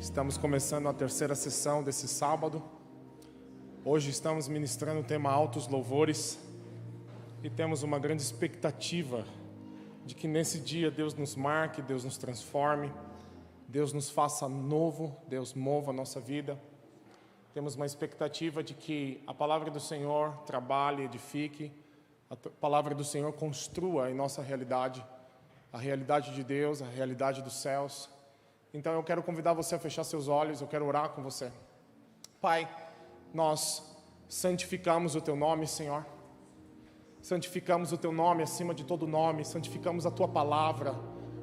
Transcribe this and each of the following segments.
Estamos começando a terceira sessão desse sábado. Hoje estamos ministrando o tema Altos Louvores e temos uma grande expectativa de que nesse dia Deus nos marque, Deus nos transforme, Deus nos faça novo, Deus mova a nossa vida. Temos uma expectativa de que a palavra do Senhor trabalhe, edifique, a palavra do Senhor construa em nossa realidade, a realidade de Deus, a realidade dos céus. Então eu quero convidar você a fechar seus olhos, eu quero orar com você. Pai, nós santificamos o Teu nome, Senhor. Santificamos o Teu nome acima de todo nome, santificamos a Tua palavra,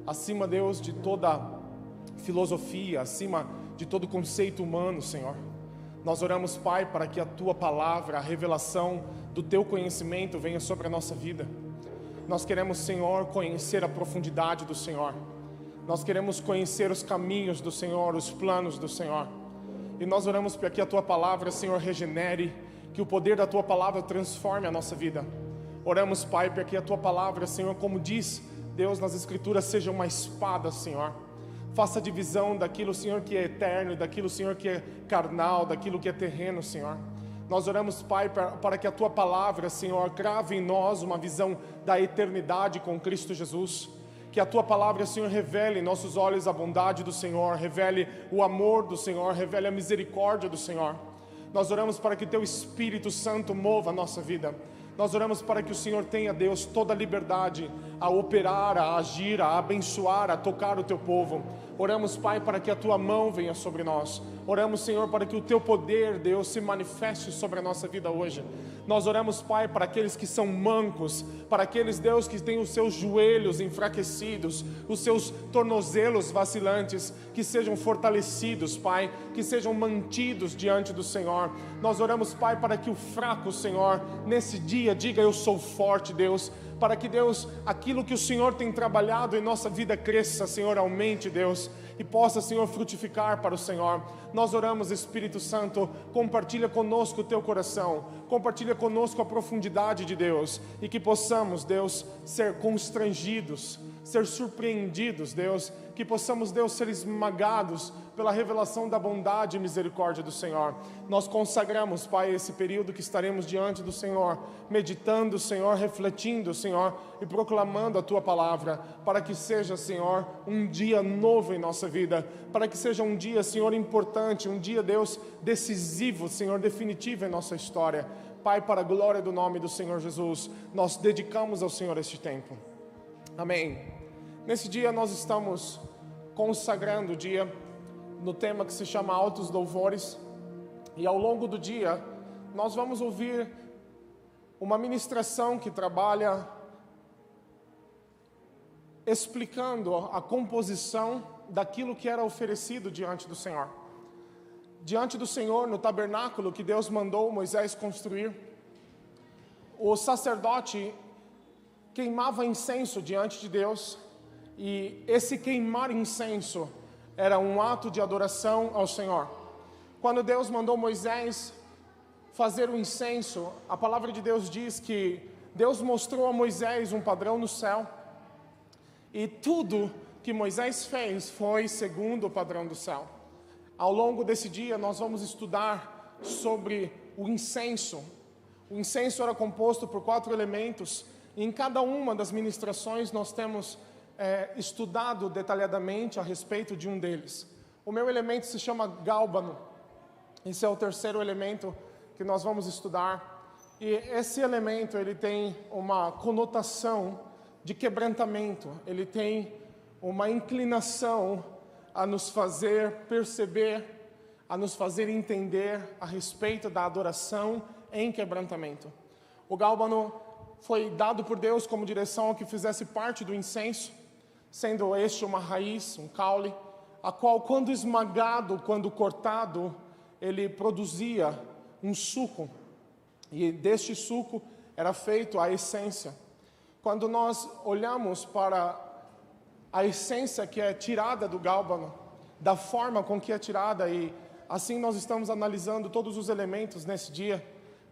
acima, Deus, de toda filosofia, acima de todo conceito humano, Senhor. Nós oramos, Pai, para que a Tua palavra, a revelação do Teu conhecimento venha sobre a nossa vida. Nós queremos, Senhor, conhecer a profundidade do Senhor. Nós queremos conhecer os caminhos do Senhor, os planos do Senhor. E nós oramos para que a Tua palavra, Senhor, regenere, que o poder da Tua palavra transforme a nossa vida. Oramos, Pai, para que a Tua palavra, Senhor, como diz Deus nas Escrituras, seja uma espada, Senhor. Faça divisão daquilo, Senhor, que é eterno, daquilo, Senhor, que é carnal, daquilo que é terreno, Senhor. Nós oramos, Pai, para que a Tua palavra, Senhor, grave em nós uma visão da eternidade com Cristo Jesus. Que a Tua palavra, Senhor, revele em nossos olhos a bondade do Senhor, revele o amor do Senhor, revele a misericórdia do Senhor. Nós oramos para que Teu Espírito Santo mova a nossa vida. Nós oramos para que o Senhor tenha, Deus, toda a liberdade a operar, a agir, a abençoar, a tocar o Teu povo. Oramos, Pai, para que a Tua mão venha sobre nós. Oramos, Senhor, para que o Teu poder, Deus, se manifeste sobre a nossa vida hoje. Nós oramos, Pai, para aqueles que são mancos, para aqueles, Deus, que têm os seus joelhos enfraquecidos, os seus tornozelos vacilantes, que sejam fortalecidos, Pai, que sejam mantidos diante do Senhor. Nós oramos, Pai, para que o fraco, Senhor, nesse dia diga: eu sou forte, Deus. Para que, Deus, aquilo que o Senhor tem trabalhado em nossa vida cresça, Senhor, aumente, Deus, e possa, Senhor, frutificar para o Senhor. Nós oramos, Espírito Santo, compartilha conosco o Teu coração, compartilha conosco a profundidade de Deus, e que possamos, Deus, ser constrangidos, ser surpreendidos, Deus, que possamos, Deus, ser esmagados pela revelação da bondade e misericórdia do Senhor. Nós consagramos, Pai, esse período que estaremos diante do Senhor, meditando, Senhor, refletindo, Senhor, e proclamando a Tua palavra, para que seja, Senhor, um dia novo em nossa vida, para que seja um dia, Senhor, importante, um dia, Deus, decisivo, Senhor, definitivo em nossa história. Pai, para a glória do nome do Senhor Jesus, nós dedicamos ao Senhor este tempo. Amém. Nesse dia nós estamos consagrando o dia no tema que se chama Altos Louvores, e ao longo do dia nós vamos ouvir uma ministração que trabalha explicando a composição daquilo que era oferecido diante do Senhor. Diante do Senhor, no tabernáculo que Deus mandou Moisés construir, o sacerdote queimava incenso diante de Deus, e esse queimar incenso era um ato de adoração ao Senhor. Quando Deus mandou Moisés fazer o incenso, a palavra de Deus diz que Deus mostrou a Moisés um padrão no céu, e tudo que Moisés fez foi segundo o padrão do céu. Ao longo desse dia nós vamos estudar sobre o incenso. O incenso era composto por 4 elementos, e em cada uma das ministrações nós temos estudado detalhadamente a respeito de um deles. O meu elemento se chama gálbano. Esse é o terceiro elemento que nós vamos estudar. E esse elemento, ele tem uma conotação de quebrantamento. Ele tem uma inclinação a nos fazer perceber, a nos fazer entender a respeito da adoração em quebrantamento. O gálbano foi dado por Deus como direção a que fizesse parte do incenso, sendo este uma raiz, um caule, a qual, quando esmagado, quando cortado, ele produzia um suco, e deste suco era feito a essência. Quando nós olhamos para a essência que é tirada do gálbano, da forma com que é tirada, e assim nós estamos analisando todos os elementos nesse dia,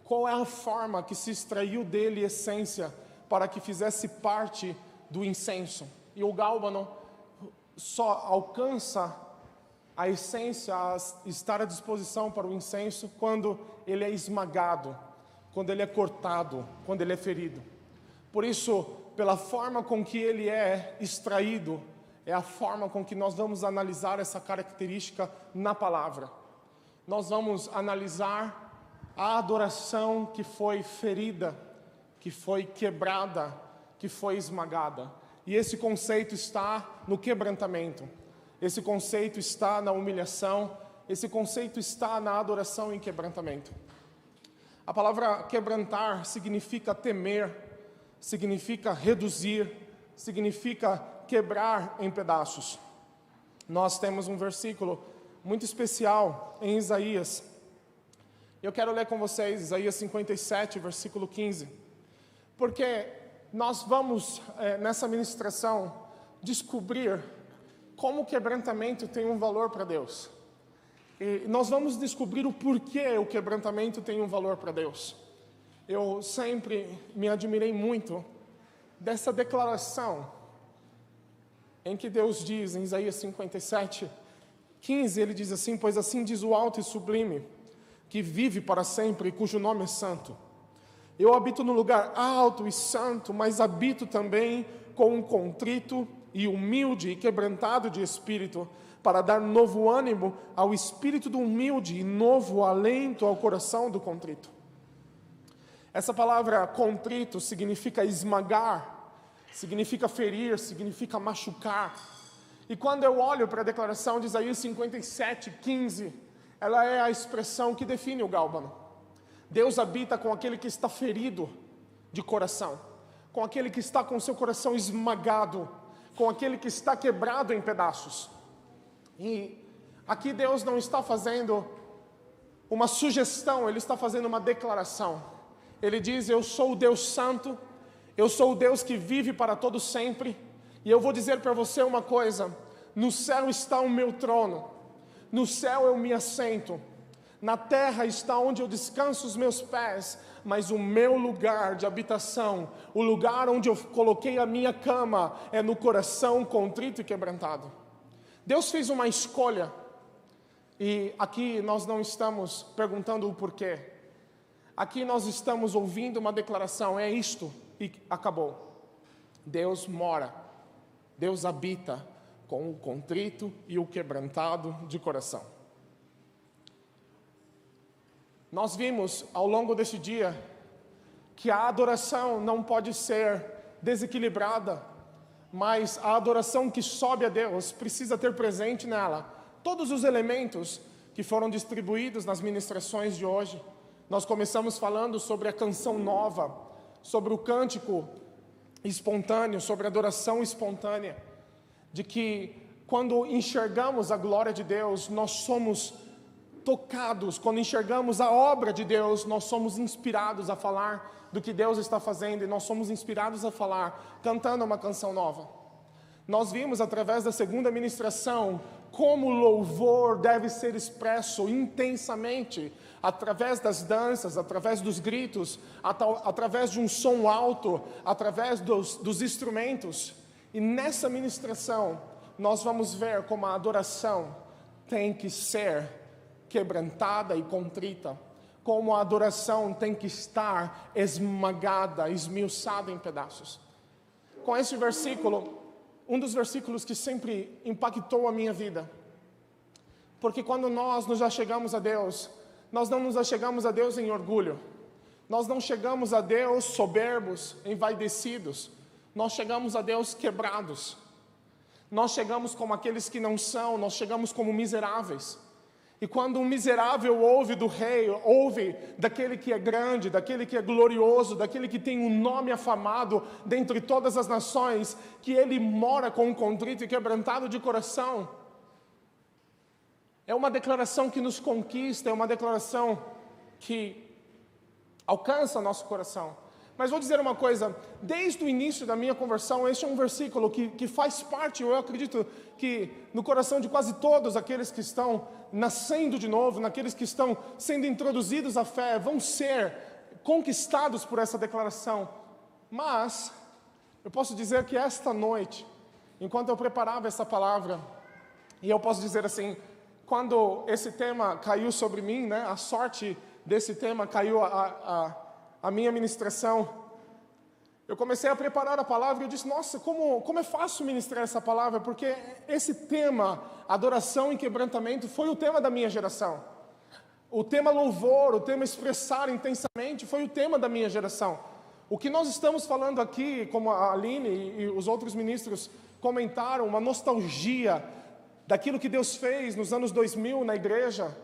qual é a forma que se extraiu dele essência para que fizesse parte do incenso. E o gálbano só alcança a essência, a estar à disposição para o incenso quando ele é esmagado, quando ele é cortado, quando ele é ferido. Por isso, pela forma com que ele é extraído, é a forma com que nós vamos analisar essa característica na palavra. Nós vamos analisar a adoração que foi ferida, que foi quebrada, que foi esmagada. E esse conceito está no quebrantamento. Esse conceito está na humilhação, esse conceito está na adoração em quebrantamento. A palavra quebrantar significa temer, significa reduzir, significa quebrar em pedaços. Nós temos um versículo muito especial em Isaías. Eu quero ler com vocês Isaías 57, versículo 15. Porque nós vamos, nessa ministração, descobrir como o quebrantamento tem um valor para Deus. E nós vamos descobrir o porquê o quebrantamento tem um valor para Deus. Eu sempre me admirei muito dessa declaração em que Deus diz, em Isaías 57, 15, ele diz assim: pois assim diz o alto e sublime, que vive para sempre e cujo nome é santo. Eu habito no lugar alto e santo, mas habito também com um contrito e humilde e quebrantado de espírito, para dar novo ânimo ao espírito do humilde e novo alento ao coração do contrito. Essa palavra contrito significa esmagar, significa ferir, significa machucar. E quando eu olho para a declaração de Isaías 57, 15, ela é a expressão que define o Gálbano. Deus habita com aquele que está ferido de coração, com aquele que está com seu coração esmagado, com aquele que está quebrado em pedaços. E aqui Deus não está fazendo uma sugestão, Ele está fazendo uma declaração. Ele diz: eu sou o Deus santo, eu sou o Deus que vive para todo sempre, e eu vou dizer para você uma coisa: no céu está o meu trono, no céu eu me assento, na terra está onde eu descanso os meus pés, mas o meu lugar de habitação, o lugar onde eu coloquei a minha cama, é no coração contrito e quebrantado. Deus fez uma escolha, e aqui nós não estamos perguntando o porquê. Aqui nós estamos ouvindo uma declaração: é isto e acabou. Deus mora, Deus habita com o contrito e o quebrantado de coração. Nós vimos ao longo desse dia que a adoração não pode ser desequilibrada, mas a adoração que sobe a Deus precisa ter presente nela todos os elementos que foram distribuídos nas ministrações de hoje. Nós começamos falando sobre a canção nova, sobre o cântico espontâneo, sobre a adoração espontânea, de que quando enxergamos a glória de Deus, nós somos tocados. Quando enxergamos a obra de Deus, nós somos inspirados a falar do que Deus está fazendo, e nós somos inspirados a falar cantando uma canção nova. Nós vimos através da segunda ministração como o louvor deve ser expresso intensamente, através das danças, através dos gritos, através de um som alto, através dos instrumentos. E nessa ministração nós vamos ver como a adoração tem que ser quebrantada e contrita, como a adoração tem que estar esmagada, esmiuçada em pedaços. Com esse versículo, um dos versículos que sempre impactou a minha vida, porque quando nós nos achegamos a Deus, nós não nos achegamos a Deus em orgulho, nós não chegamos a Deus soberbos, envaidecidos, nós chegamos a Deus quebrados, nós chegamos como aqueles que não são, nós chegamos como miseráveis. E quando um miserável ouve do rei, ouve daquele que é grande, daquele que é glorioso, daquele que tem um nome afamado dentre todas as nações, que ele mora com um contrito e quebrantado de coração, é uma declaração que nos conquista, é uma declaração que alcança nosso coração. Mas vou dizer uma coisa: desde o início da minha conversão, este é um versículo que faz parte, eu acredito que no coração de quase todos aqueles que estão nascendo de novo, naqueles que estão sendo introduzidos à fé, vão ser conquistados por essa declaração. Mas eu posso dizer que esta noite, enquanto eu preparava essa palavra, e eu posso dizer assim, quando esse tema caiu sobre mim, né, a sorte desse tema caiu a minha ministração, eu comecei a preparar a palavra e eu disse, nossa, como é fácil ministrar essa palavra, porque esse tema, adoração e quebrantamento, foi o tema da minha geração. O tema louvor, o tema expressar intensamente, foi o tema da minha geração. O que nós estamos falando aqui, como a Aline e os outros ministros comentaram, uma nostalgia daquilo que Deus fez nos anos 2000 na igreja.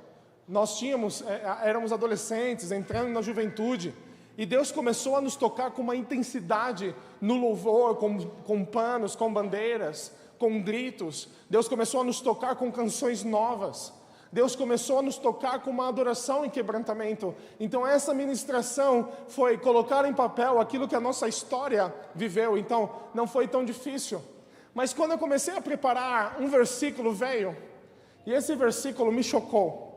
Nós éramos adolescentes, entrando na juventude, e Deus começou a nos tocar com uma intensidade no louvor, com panos, com bandeiras, com gritos. Deus começou a nos tocar com canções novas. Deus começou a nos tocar com uma adoração em quebrantamento. Então essa ministração foi colocar em papel aquilo que a nossa história viveu. Então não foi tão difícil. Mas quando eu comecei a preparar, um versículo veio, e esse versículo me chocou.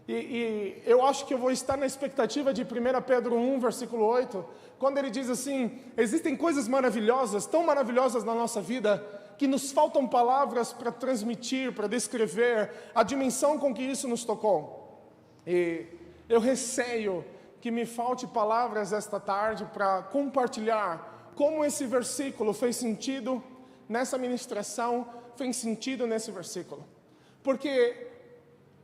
E eu acho que eu vou estar na expectativa de 1 Pedro 1, versículo 8, quando ele diz assim, existem coisas maravilhosas, tão maravilhosas na nossa vida, que nos faltam palavras para transmitir, para descrever a dimensão com que isso nos tocou. E eu receio que me falte palavras esta tarde para compartilhar como esse versículo fez sentido nessa ministração, fez sentido nesse versículo. Porque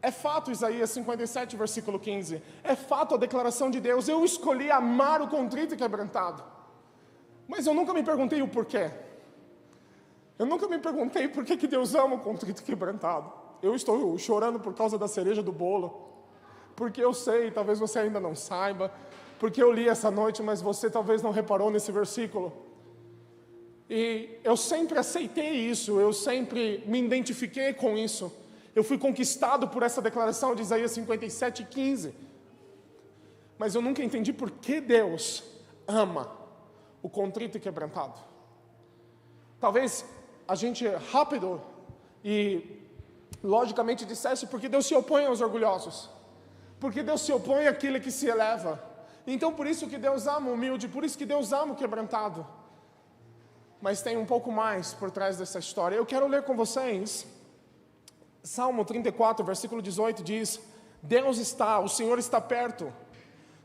é fato, Isaías 57, versículo 15, é fato a declaração de Deus, eu escolhi amar o contrito e quebrantado. Mas eu nunca me perguntei o porquê. Eu nunca me perguntei por que Deus ama o contrito e quebrantado. Eu estou chorando por causa da cereja do bolo, porque eu sei, talvez você ainda não saiba, porque eu li essa noite, mas você talvez não reparou nesse versículo. E eu sempre aceitei isso, eu sempre me identifiquei com isso. Eu fui conquistado por essa declaração de Isaías 57, 15. Mas eu nunca entendi por que Deus ama o contrito e quebrantado. Talvez a gente rápido e logicamente dissesse porque Deus se opõe aos orgulhosos. Porque Deus se opõe àquele que se eleva. Então por isso que Deus ama o humilde, por isso que Deus ama o quebrantado. Mas tem um pouco mais por trás dessa história. Eu quero ler com vocês Salmo 34, versículo 18 diz, o Senhor está perto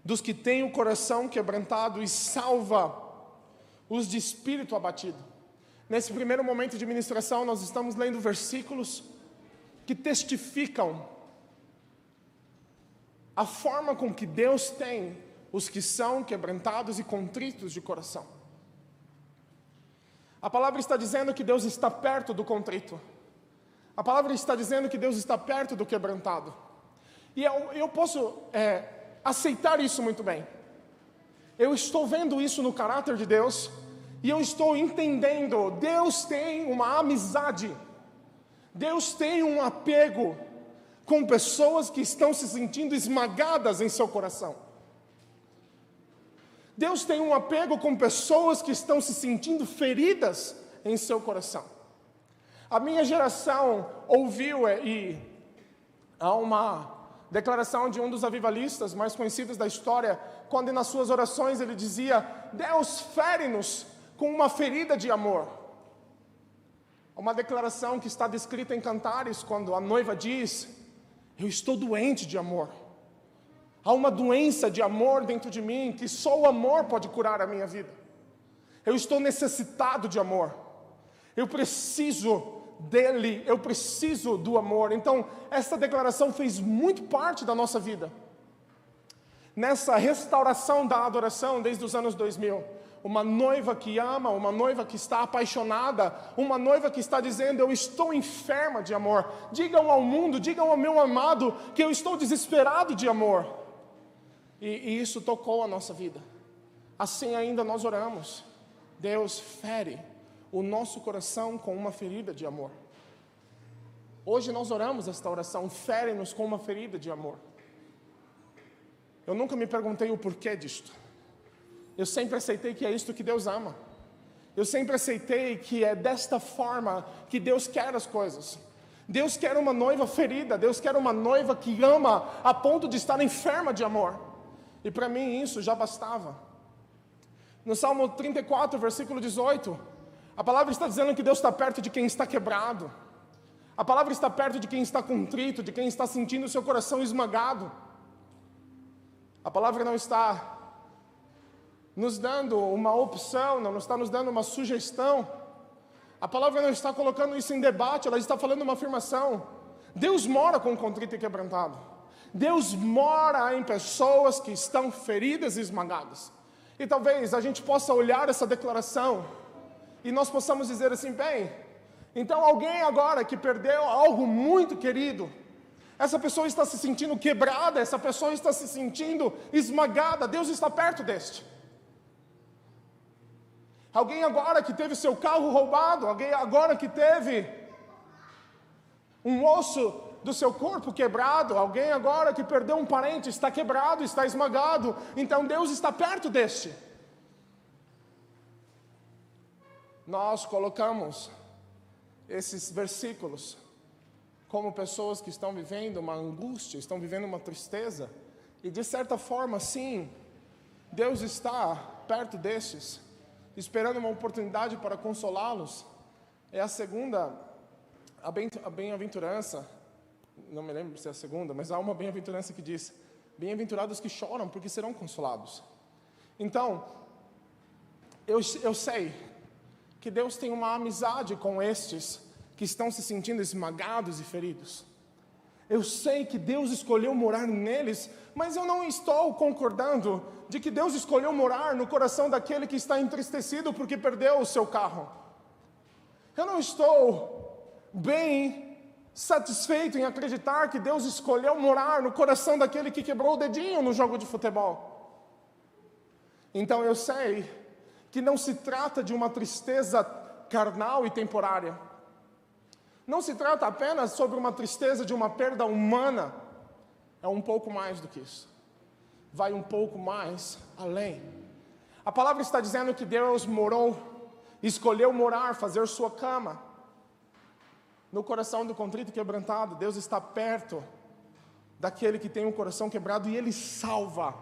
dos que têm o coração quebrantado e salva os de espírito abatido. Nesse primeiro momento de ministração, nós estamos lendo versículos que testificam a forma com que Deus tem os que são quebrantados e contritos de coração. A palavra está dizendo que Deus está perto do contrito. A palavra está dizendo que Deus está perto do quebrantado. E eu posso aceitar isso muito bem. Eu estou vendo isso no caráter de Deus. E eu estou entendendo. Deus tem uma amizade. Deus tem um apego com pessoas que estão se sentindo esmagadas em seu coração. Deus tem um apego com pessoas que estão se sentindo feridas em seu coração. A minha geração ouviu, e há uma declaração de um dos avivalistas mais conhecidos da história, quando nas suas orações ele dizia, Deus fere-nos com uma ferida de amor. Uma declaração que está descrita em Cantares, quando a noiva diz, eu estou doente de amor. Há uma doença de amor dentro de mim, que só o amor pode curar a minha vida. Eu estou necessitado de amor. Eu preciso dele, eu preciso do amor. Então, essa declaração fez muito parte da nossa vida. Nessa restauração da adoração desde os anos 2000, uma noiva que ama, uma noiva que está apaixonada, uma noiva que está dizendo, eu estou enferma de amor. Digam ao mundo, digam ao meu amado, que eu estou desesperado de amor. E isso tocou a nossa vida. Assim ainda nós oramos. Deus fere o nosso coração com uma ferida de amor. Hoje nós oramos esta oração, fere-nos com uma ferida de amor. Eu nunca me perguntei o porquê disto. Eu sempre aceitei que é isto que Deus ama. Eu sempre aceitei que é desta forma que Deus quer as coisas. Deus quer uma noiva ferida, Deus quer uma noiva que ama a ponto de estar enferma de amor. E para mim isso já bastava. No Salmo 34, versículo 18, a palavra está dizendo que Deus está perto de quem está quebrado. A palavra está perto de quem está contrito, de quem está sentindo o seu coração esmagado. A palavra não está nos dando uma opção, não está nos dando uma sugestão. A palavra não está colocando isso em debate, ela está falando uma afirmação. Deus mora com o contrito e quebrantado. Deus mora em pessoas que estão feridas e esmagadas. E talvez a gente possa olhar essa declaração e nós possamos dizer assim, bem, então alguém agora que perdeu algo muito querido, essa pessoa está se sentindo quebrada, essa pessoa está se sentindo esmagada, Deus está perto deste. Alguém agora que teve seu carro roubado, alguém agora que teve um osso do seu corpo quebrado, alguém agora que perdeu um parente, está quebrado, está esmagado, então Deus está perto deste. Nós colocamos esses versículos como pessoas que estão vivendo uma angústia, estão vivendo uma tristeza, e de certa forma, sim, Deus está perto destes, esperando uma oportunidade para consolá-los. É a segunda, a bem-aventurança, não me lembro se é a segunda, mas há uma bem-aventurança que diz, bem-aventurados que choram, porque serão consolados. Então, eu sei que Deus tem uma amizade com estes que estão se sentindo esmagados e feridos. Eu sei que Deus escolheu morar neles, mas eu não estou concordando de que Deus escolheu morar no coração daquele que está entristecido porque perdeu o seu carro. Eu não estou bem satisfeito em acreditar que Deus escolheu morar no coração daquele que quebrou o dedinho no jogo de futebol. Então eu sei que não se trata de uma tristeza carnal e temporária. Não se trata apenas sobre uma tristeza de uma perda humana. É um pouco mais do que isso. Vai um pouco mais além. A palavra está dizendo que Deus morou, escolheu morar, fazer sua cama no coração do contrito e quebrantado. Deus está perto daquele que tem um coração quebrado e Ele salva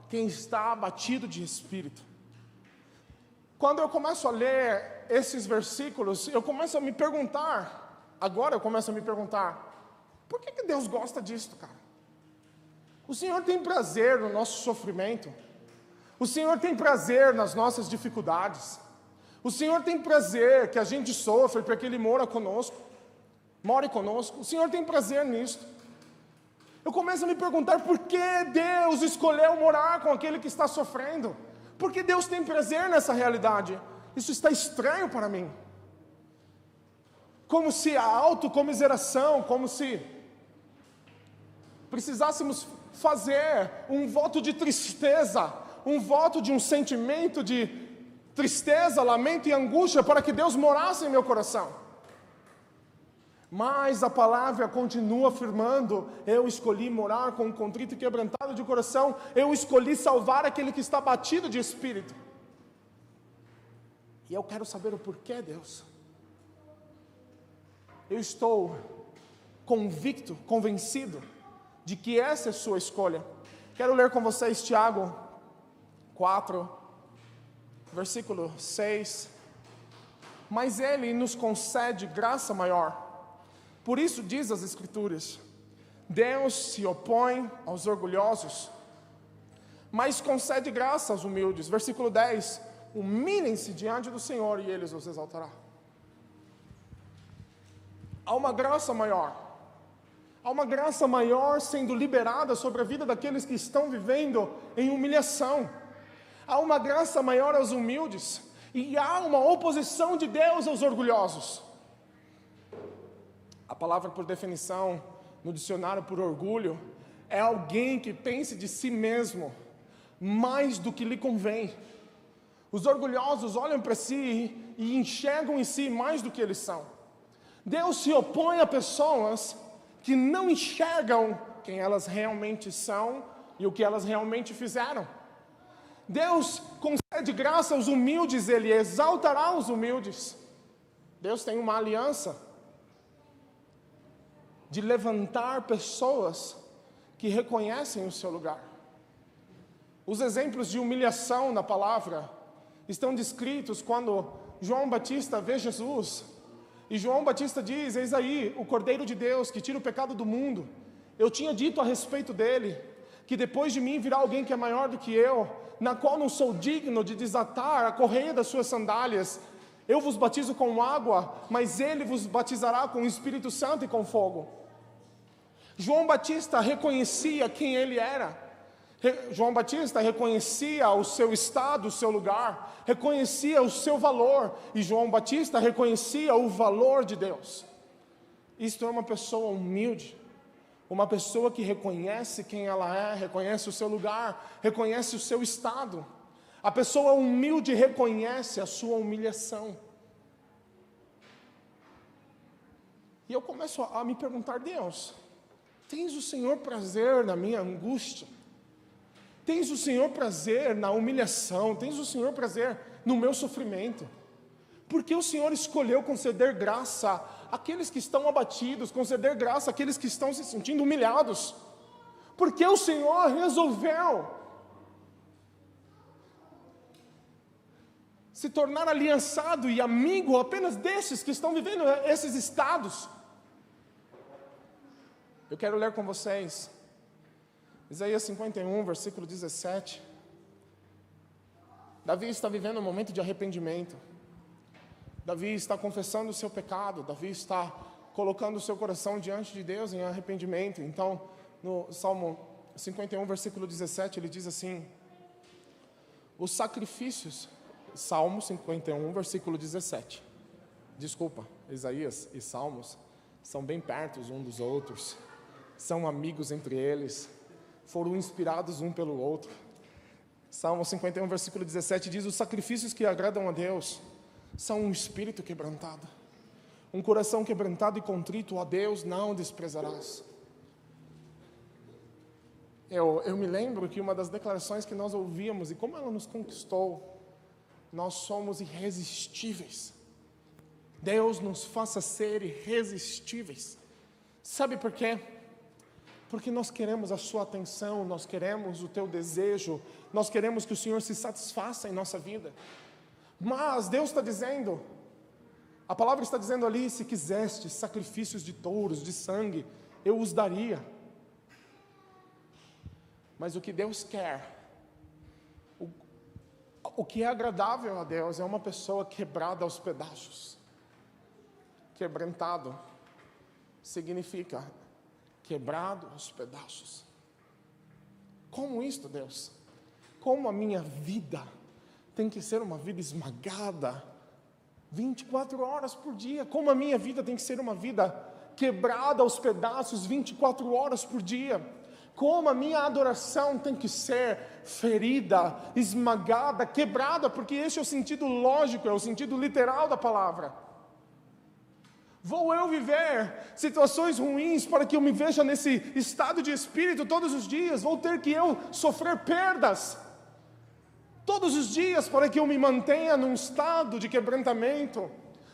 quem está abatido de espírito. Quando eu começo a ler esses versículos, eu começo a me perguntar, por que Deus gosta disso, cara? O Senhor tem prazer no nosso sofrimento. O Senhor tem prazer nas nossas dificuldades. O Senhor tem prazer que a gente sofra para que Ele more conosco. O Senhor tem prazer nisso. Eu começo a me perguntar por que Deus escolheu morar com aquele que está sofrendo. Por que Deus tem prazer nessa realidade? Isso está estranho para mim. Como se a autocomiseração, como se precisássemos fazer um voto de tristeza, um voto de um sentimento de tristeza, lamento e angústia para que Deus morasse em meu coração. Mas a palavra continua afirmando, eu escolhi morar com um contrito e quebrantado de coração, eu escolhi salvar aquele que está batido de espírito. E eu quero saber o porquê, Deus. Eu estou convencido de que essa é a sua escolha. Quero ler com vocês Tiago 4, versículo 6. Mas Ele nos concede graça maior. Por isso diz as Escrituras, Deus se opõe aos orgulhosos, mas concede graça aos humildes. Versículo 10, humilhem-se diante do Senhor e Ele os exaltará. Há uma graça maior. Há uma graça maior sendo liberada sobre a vida daqueles que estão vivendo em humilhação. Há uma graça maior aos humildes. E há uma oposição de Deus aos orgulhosos. A palavra por definição, no dicionário por orgulho, é alguém que pense de si mesmo mais do que lhe convém. Os orgulhosos olham para si e enxergam em si mais do que eles são. Deus se opõe a pessoas que não enxergam quem elas realmente são e o que elas realmente fizeram. Deus concede graça aos humildes, Ele exaltará os humildes. Deus tem uma aliança de levantar pessoas que reconhecem o seu lugar. Os exemplos de humilhação na palavra estão descritos quando João Batista vê Jesus E João Batista diz: eis aí o Cordeiro de Deus que tira o pecado do mundo. Eu tinha dito a respeito dele, que depois de mim virá alguém que é maior do que eu, na qual não sou digno de desatar a correia das suas sandálias. Eu vos batizo com água, mas ele vos batizará com o Espírito Santo e com fogo. João Batista reconhecia quem ele era. João Batista reconhecia o seu estado, o seu lugar, reconhecia o seu valor, e João Batista reconhecia o valor de Deus. Isto é uma pessoa humilde, uma pessoa que reconhece quem ela é, reconhece o seu lugar, reconhece o seu estado. A pessoa humilde reconhece a sua humilhação. E eu começo a me perguntar: Deus, tens o Senhor prazer na minha angústia? Tens o Senhor prazer na humilhação? Tens o Senhor prazer no meu sofrimento? Porque o Senhor escolheu conceder graça àqueles que estão abatidos, conceder graça àqueles que estão se sentindo humilhados? Porque o Senhor resolveu se tornar aliançado e amigo apenas desses que estão vivendo esses estados. Eu quero ler com vocês Isaías 51, versículo 17. Davi está vivendo um momento de arrependimento. Davi está confessando o seu pecado. Davi está colocando o seu coração diante de Deus em arrependimento. Então, no Salmo 51, versículo 17, ele diz assim: os sacrifícios, Salmo 51, versículo 17. Desculpa, Isaías e Salmos são bem perto uns dos outros, são amigos entre eles, foram inspirados um pelo outro. Salmo 51, versículo 17 diz: os sacrifícios que agradam a Deus são um espírito quebrantado, um coração quebrantado e contrito, a Deus não desprezarás. Eu me lembro que uma das declarações que nós ouvíamos, e como ela nos conquistou: nós somos irresistíveis. Deus nos faça ser irresistíveis. Sabe por quê? Porque nós queremos a sua atenção, nós queremos o teu desejo, nós queremos que o Senhor se satisfaça em nossa vida. Mas Deus está dizendo, a palavra está dizendo ali: se quiseste sacrifícios de touros, de sangue, eu os daria. Mas o que Deus quer, o que é agradável a Deus, é uma pessoa quebrada aos pedaços. Quebrantado significa quebrado aos pedaços. Como isto, Deus? Como a minha vida tem que ser uma vida esmagada 24 horas por dia? Como a minha vida tem que ser uma vida quebrada aos pedaços 24 horas por dia? Como a minha adoração tem que ser ferida, esmagada, quebrada, porque esse é o sentido lógico, é o sentido literal da palavra. Vou eu viver situações ruins para que eu me veja nesse estado de espírito todos os dias? Vou ter que eu sofrer perdas todos os dias para que eu me mantenha num estado de quebrantamento,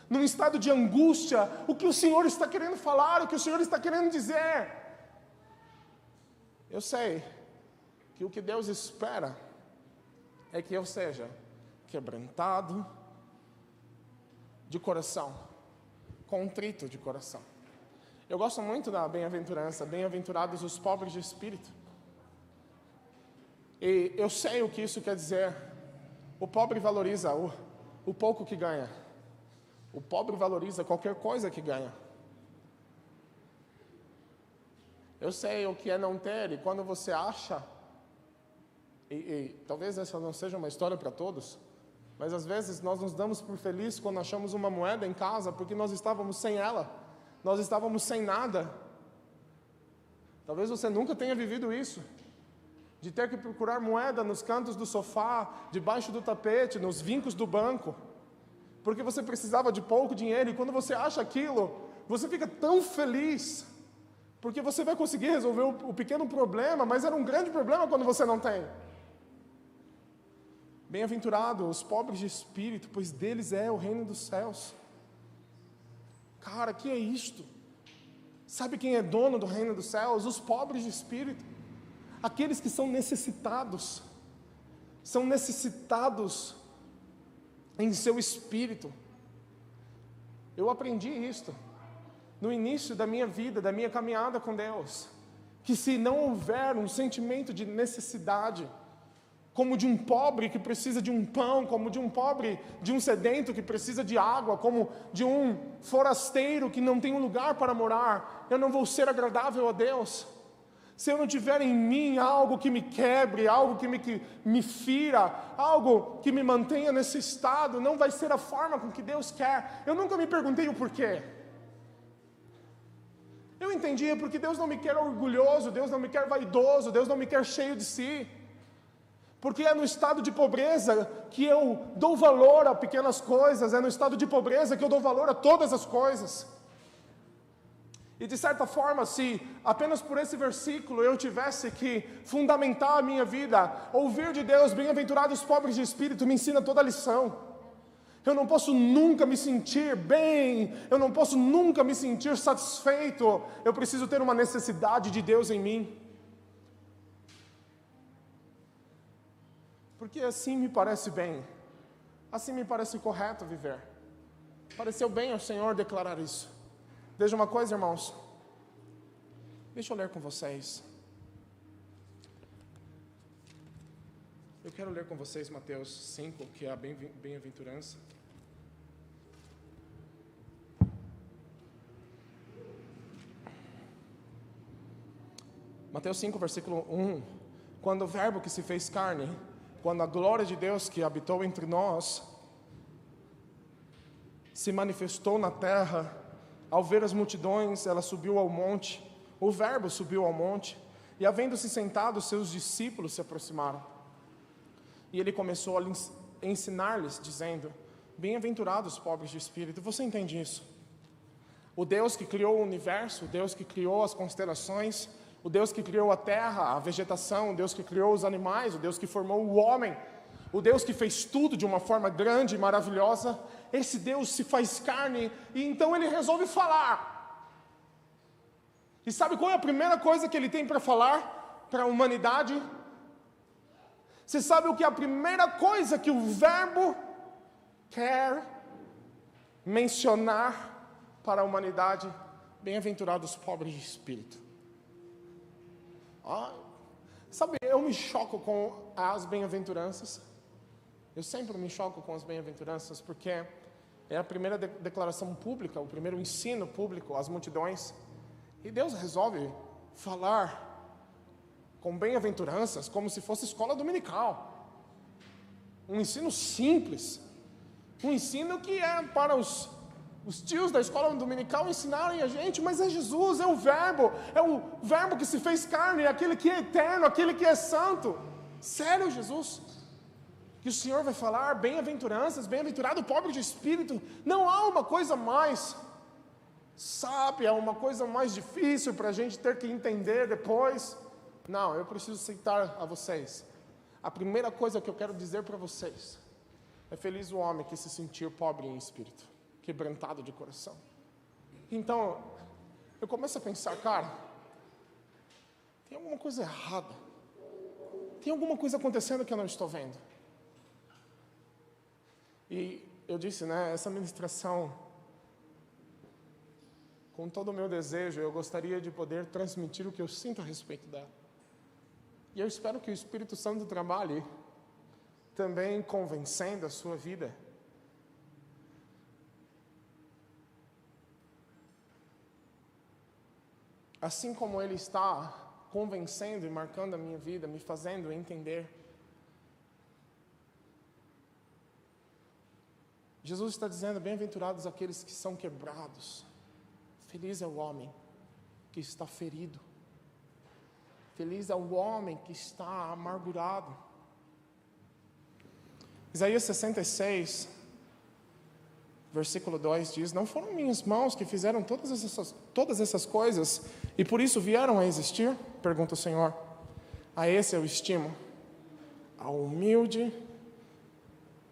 num estado de angústia? O que o Senhor está querendo falar, o que o Senhor está querendo dizer? Eu sei que o que Deus espera é que eu seja quebrantado de coração, contrito de coração. Eu gosto muito da bem-aventurança: bem-aventurados os pobres de espírito. E eu sei o que isso quer dizer. O pobre valoriza o pouco que ganha. O pobre valoriza qualquer coisa que ganha. Eu sei o que é não ter, e quando você acha, e talvez essa não seja uma história para todos, mas às vezes nós nos damos por felizes quando achamos uma moeda em casa, porque nós estávamos sem ela, nós estávamos sem nada. Talvez você nunca tenha vivido isso, de ter que procurar moeda nos cantos do sofá, debaixo do tapete, nos vincos do banco, porque você precisava de pouco dinheiro, e quando você acha aquilo, você fica tão feliz, porque você vai conseguir resolver o pequeno problema, mas era um grande problema quando você não tem. Bem-aventurados os pobres de espírito, pois deles é o reino dos céus. Cara, que é isto? Sabe quem é dono do reino dos céus? Os pobres de espírito. Aqueles que são necessitados em seu espírito. Eu aprendi isto no início da minha vida, da minha caminhada com Deus, que se não houver um sentimento de necessidade, como de um pobre que precisa de um pão, como de um pobre, de um sedento que precisa de água, como de um forasteiro que não tem um lugar para morar, eu não vou ser agradável a Deus. Se eu não tiver em mim algo que me quebre, algo que me fira, algo que me mantenha nesse estado, não vai ser a forma com que Deus quer. Eu nunca me perguntei o porquê. Eu entendia porque Deus não me quer orgulhoso, Deus não me quer vaidoso, Deus não me quer cheio de si. Porque é no estado de pobreza que eu dou valor a pequenas coisas, é no estado de pobreza que eu dou valor a todas as coisas. E de certa forma, se apenas por esse versículo eu tivesse que fundamentar a minha vida, ouvir de Deus, bem-aventurados os pobres de espírito, me ensina toda a lição. Eu não posso nunca me sentir bem, eu não posso nunca me sentir satisfeito, eu preciso ter uma necessidade de Deus em mim. Porque assim me parece bem, assim me parece correto viver. Pareceu bem ao Senhor declarar isso. Veja uma coisa, irmãos, deixa eu ler com vocês. Eu quero ler com vocês Mateus 5, que é a bem-aventurança. Mateus 5, versículo 1. Quando o verbo que se fez carne, quando a glória de Deus que habitou entre nós, se manifestou na terra, ao ver as multidões, ela subiu ao monte, o verbo subiu ao monte, e havendo-se sentado, seus discípulos se aproximaram. E ele começou a ensinar-lhes, dizendo, bem-aventurados os pobres de espírito. Você entende isso? O Deus que criou o universo, o Deus que criou as constelações, o Deus que criou a terra, a vegetação, o Deus que criou os animais, o Deus que formou o homem, o Deus que fez tudo de uma forma grande e maravilhosa, esse Deus se faz carne e então ele resolve falar. E sabe qual é a primeira coisa que ele tem para falar para a humanidade? Você sabe o que é a primeira coisa que o verbo quer mencionar para a humanidade? Bem-aventurados os pobres de espírito. Sabe, eu me choco com as bem-aventuranças. Eu sempre me choco com as bem-aventuranças, porque é a primeira declaração pública, o primeiro ensino público às multidões. E Deus resolve falar com bem-aventuranças como se fosse escola dominical. Um ensino simples. Um ensino que é para os tios da escola dominical ensinarem a gente, mas é Jesus, é o verbo que se fez carne, é aquele que é eterno, aquele que é santo. Sério, Jesus? Que o Senhor vai falar bem-aventuranças, bem-aventurado o pobre de espírito? Não há uma coisa mais sábia, uma coisa mais difícil para a gente ter que entender depois. Não, eu preciso citar a vocês. A primeira coisa que eu quero dizer para vocês é feliz o homem que se sentir pobre em espírito, quebrantado de coração. Então, eu começo a pensar, cara, tem alguma coisa errada. Tem alguma coisa acontecendo que eu não estou vendo. E eu disse, essa ministração, com todo o meu desejo, eu gostaria de poder transmitir o que eu sinto a respeito dela. E eu espero que o Espírito Santo trabalhe também convencendo a sua vida. Assim como Ele está convencendo e marcando a minha vida, me fazendo entender. Jesus está dizendo, bem-aventurados aqueles que são quebrados. Feliz é o homem que está ferido. Feliz é o homem que está amargurado. Isaías 66, versículo 2 diz, não foram minhas mãos que fizeram todas essas coisas, e por isso vieram a existir? Pergunta o Senhor. A esse eu estimo, ao humilde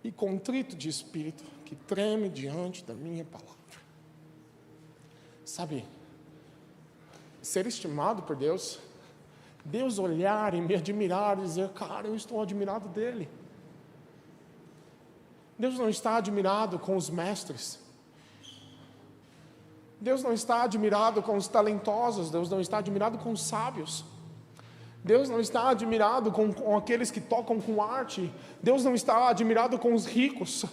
e contrito de espírito, que treme diante da minha palavra. Sabe, ser estimado por Deus, Deus olhar e me admirar e dizer, cara, eu estou admirado dele. Deus não está admirado com os mestres. Deus não está admirado com os talentosos, Deus não está admirado com os sábios. Deus não está admirado com aqueles que tocam com arte. Deus não está admirado com os ricos.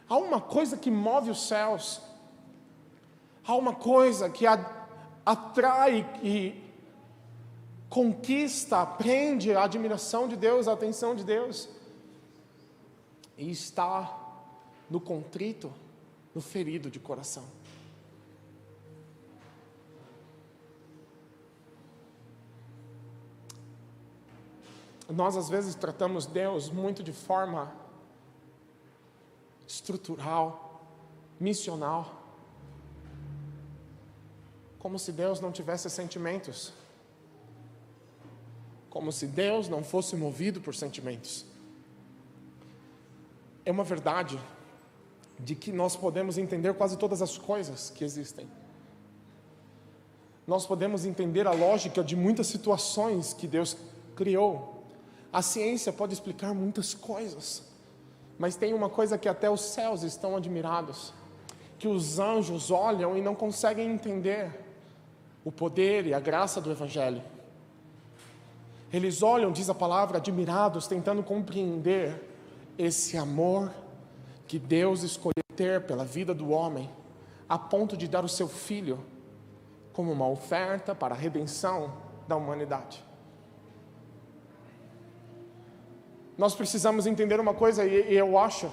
Há uma coisa que move os céus. Há uma coisa que atrai e conquista, prende a admiração de Deus, a atenção de Deus. E está no contrito, no ferido de coração. Nós às vezes tratamos Deus muito de forma estrutural, missional, como se Deus não tivesse sentimentos, como se Deus não fosse movido por sentimentos. É uma verdade de que nós podemos entender quase todas as coisas que existem. Nós podemos entender a lógica de muitas situações que Deus criou. A ciência pode explicar muitas coisas, mas tem uma coisa que até os céus estão admirados, que os anjos olham e não conseguem entender: o poder e a graça do Evangelho. Eles olham, diz a palavra, admirados, tentando compreender esse amor que Deus escolheu ter pela vida do homem, a ponto de dar o seu Filho como uma oferta para a redenção da humanidade. Nós precisamos entender uma coisa, e eu acho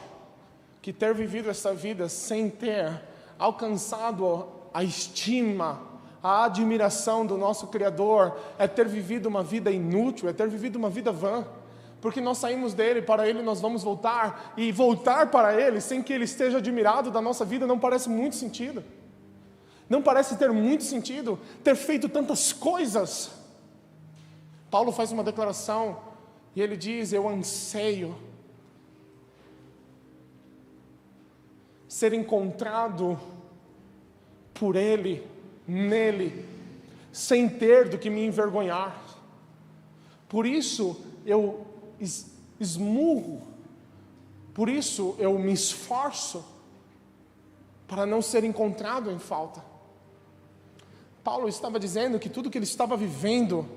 que ter vivido essa vida sem ter alcançado a estima, a admiração do nosso Criador, é ter vivido uma vida inútil, é ter vivido uma vida vã, porque nós saímos dele, para ele nós vamos voltar, e voltar para ele sem que ele esteja admirado da nossa vida não parece muito sentido. Não parece ter muito sentido ter feito tantas coisas. Paulo faz uma declaração e ele diz: eu anseio ser encontrado por ele, nele, sem ter do que me envergonhar. Por isso eu esmurro, por isso eu me esforço para não ser encontrado em falta. Paulo estava dizendo que tudo que ele estava vivendo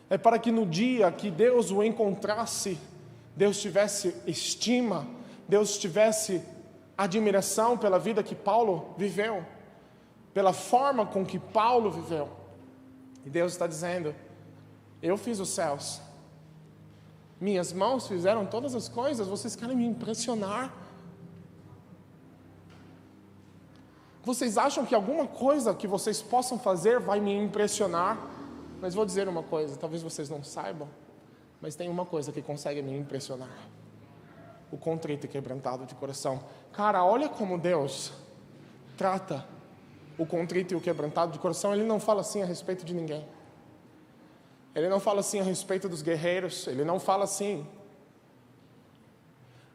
é para que no dia que Deus o encontrasse, Deus tivesse estima, Deus tivesse admiração pela vida que Paulo viveu, pela forma com que Paulo viveu. E Deus está dizendo: eu fiz os céus, minhas mãos fizeram todas as coisas, vocês querem me impressionar? Vocês acham que alguma coisa que vocês possam fazer vai me impressionar? Mas vou dizer uma coisa, talvez vocês não saibam, mas tem uma coisa que consegue me impressionar: o contrito e quebrantado de coração. Cara, olha como Deus trata o contrito e o quebrantado de coração. Ele não fala assim a respeito de ninguém. Ele não fala assim a respeito dos guerreiros. Ele não fala assim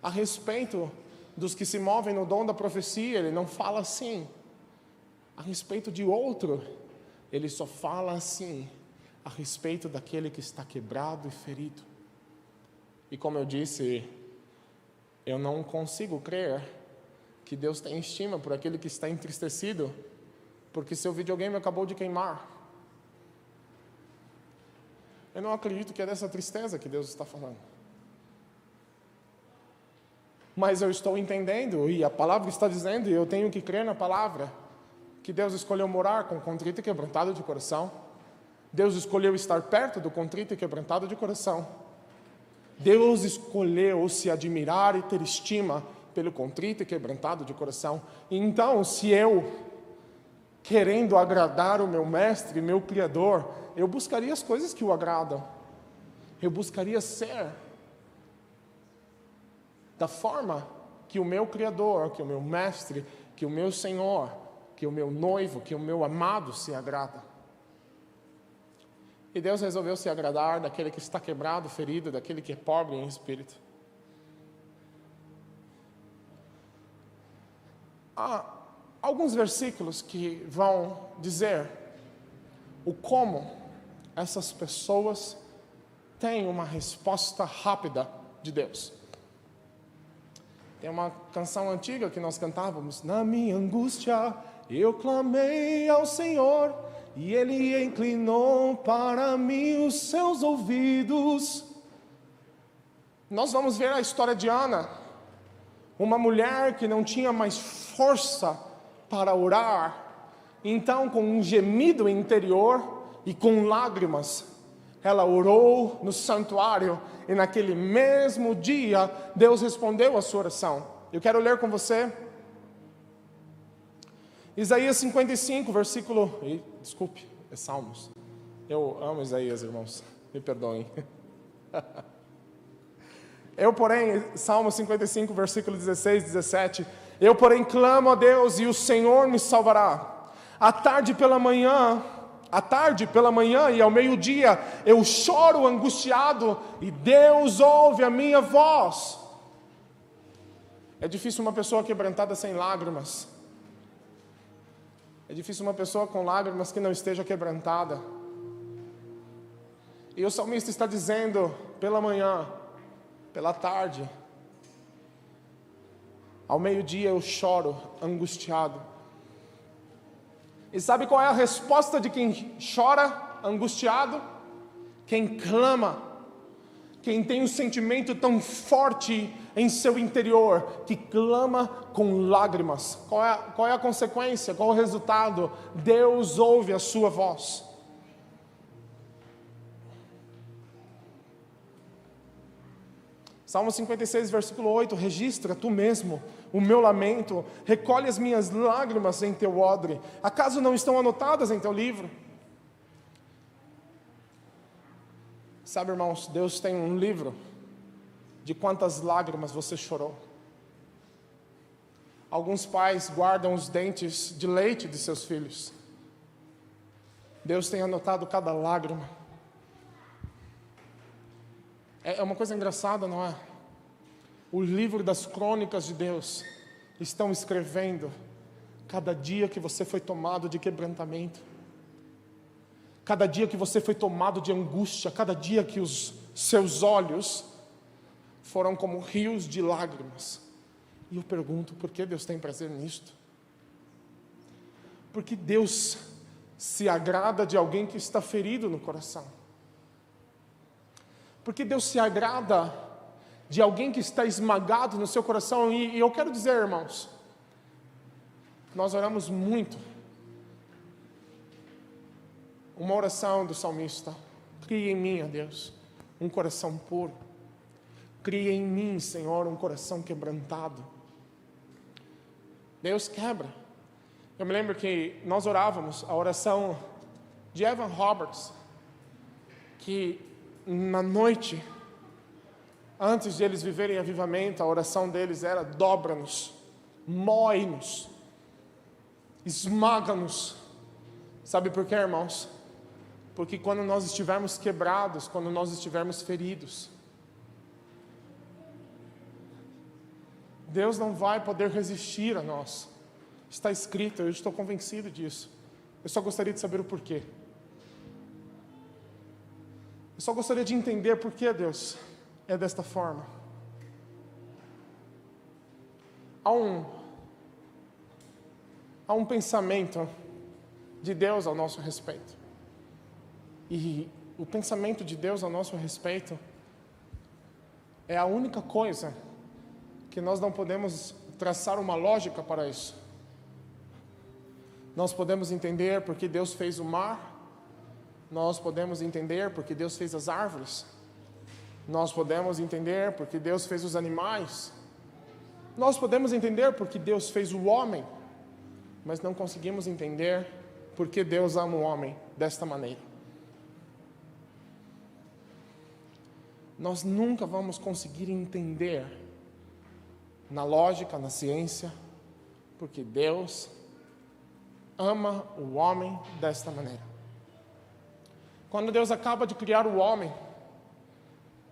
a respeito dos que se movem no dom da profecia. Ele não fala assim a respeito de outro. Ele só fala assim a respeito daquele que está quebrado e ferido. E como eu disse, eu não consigo crer que Deus tem estima por aquele que está entristecido, porque seu videogame acabou de queimar. Eu não acredito que é dessa tristeza que Deus está falando. Mas eu estou entendendo, e a palavra está dizendo, e eu tenho que crer na palavra, que Deus escolheu morar com contrito e quebrantado de coração. Deus escolheu estar perto do contrito e quebrantado de coração. Deus escolheu se admirar e ter estima pelo contrito e quebrantado de coração. Então, se eu, querendo agradar o meu mestre, meu Criador, eu buscaria as coisas que o agradam. Eu buscaria ser da forma que o meu Criador, que o meu mestre, que o meu Senhor, que o meu noivo, que o meu amado se agrada. E Deus resolveu se agradar daquele que está quebrado, ferido, daquele que é pobre em espírito. Há alguns versículos que vão dizer o como essas pessoas têm uma resposta rápida de Deus. Tem uma canção antiga que nós cantávamos: na minha angústia eu clamei ao Senhor, e Ele inclinou para mim os seus ouvidos. Nós vamos ver a história de Ana, uma mulher que não tinha mais força para orar, então com um gemido interior e com lágrimas, ela orou no santuário, e naquele mesmo dia, Deus respondeu a sua oração. Eu quero ler com você Isaías 55, versículo... Desculpe, é Salmos. Eu amo Isaías, irmãos, me perdoem. Eu, porém, Salmo 55, versículo 16, 17. Eu, porém, clamo a Deus e o Senhor me salvará. À tarde pela manhã e ao meio-dia, eu choro angustiado e Deus ouve a minha voz. É difícil uma pessoa quebrantada sem lágrimas. É difícil uma pessoa com lágrimas que não esteja quebrantada. E o salmista está dizendo, pela manhã, pela tarde, ao meio-dia eu choro angustiado. E sabe qual é a resposta de quem chora angustiado? Quem clama, quem tem um sentimento tão forte em seu interior, que clama com lágrimas. Qual é a consequência? Qual é o resultado? Deus ouve a sua voz. Salmo 56, versículo 8, registra tu mesmo o meu lamento, recolhe as minhas lágrimas em teu odre, acaso não estão anotadas em teu livro? Sabe, irmãos, Deus tem um livro de quantas lágrimas você chorou. Alguns pais guardam os dentes de leite de seus filhos. Deus tem anotado cada lágrima. É uma coisa engraçada, não é? O livro das crônicas de Deus estão escrevendo cada dia que você foi tomado de quebrantamento, cada dia que você foi tomado de angústia, cada dia que os seus olhos foram como rios de lágrimas. E eu pergunto, por que Deus tem prazer nisto? Porque Deus se agrada de alguém que está ferido no coração. Porque Deus se agrada de alguém que está esmagado no seu coração. E eu quero dizer, irmãos, nós oramos muito. Uma oração do salmista: cria em mim, ó Deus, um coração puro. Cria em mim, Senhor, um coração quebrantado. Deus quebra. Eu me lembro que nós orávamos a oração de Evan Roberts, que na noite, antes de eles viverem avivamento, a oração deles era: dobra-nos, mói-nos, esmaga-nos. Sabe por quê, irmãos? Porque quando nós estivermos quebrados, quando nós estivermos feridos, Deus não vai poder resistir a nós. Está escrito, eu estou convencido disso. Eu só gostaria de saber o porquê. Eu só gostaria de entender por que Deus é desta forma. Há um pensamento de Deus ao nosso respeito. E o pensamento de Deus ao nosso respeito é a única coisa que nós não podemos traçar uma lógica para isso. Nós podemos entender porque Deus fez o mar, nós podemos entender porque Deus fez as árvores, nós podemos entender porque Deus fez os animais, nós podemos entender porque Deus fez o homem, mas não conseguimos entender porque Deus ama o homem desta maneira. Nós nunca vamos conseguir entender na lógica, na ciência, porque Deus ama o homem desta maneira. Quando Deus acaba de criar o homem,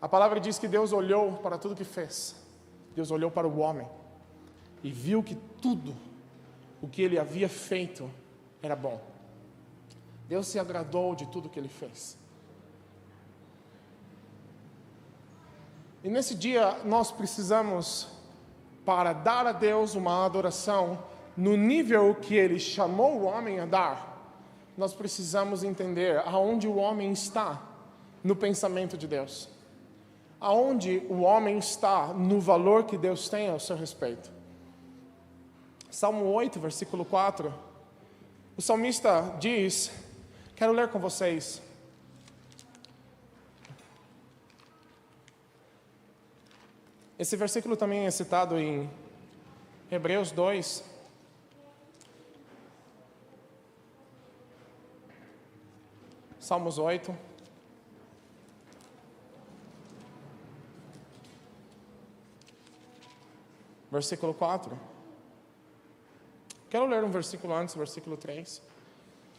a palavra diz que Deus olhou para tudo que fez. Deus olhou para o homem e viu que tudo o que ele havia feito era bom. Deus se agradou de tudo que ele fez. E nesse dia nós precisamos, para dar a Deus uma adoração, no nível que Ele chamou o homem a dar, nós precisamos entender aonde o homem está no pensamento de Deus. Aonde o homem está no valor que Deus tem ao seu respeito. Salmo 8, versículo 4. O salmista diz, quero ler com vocês. Esse versículo também é citado em Hebreus 2. Salmos 8. Versículo 4. Quero ler um versículo antes, versículo 3.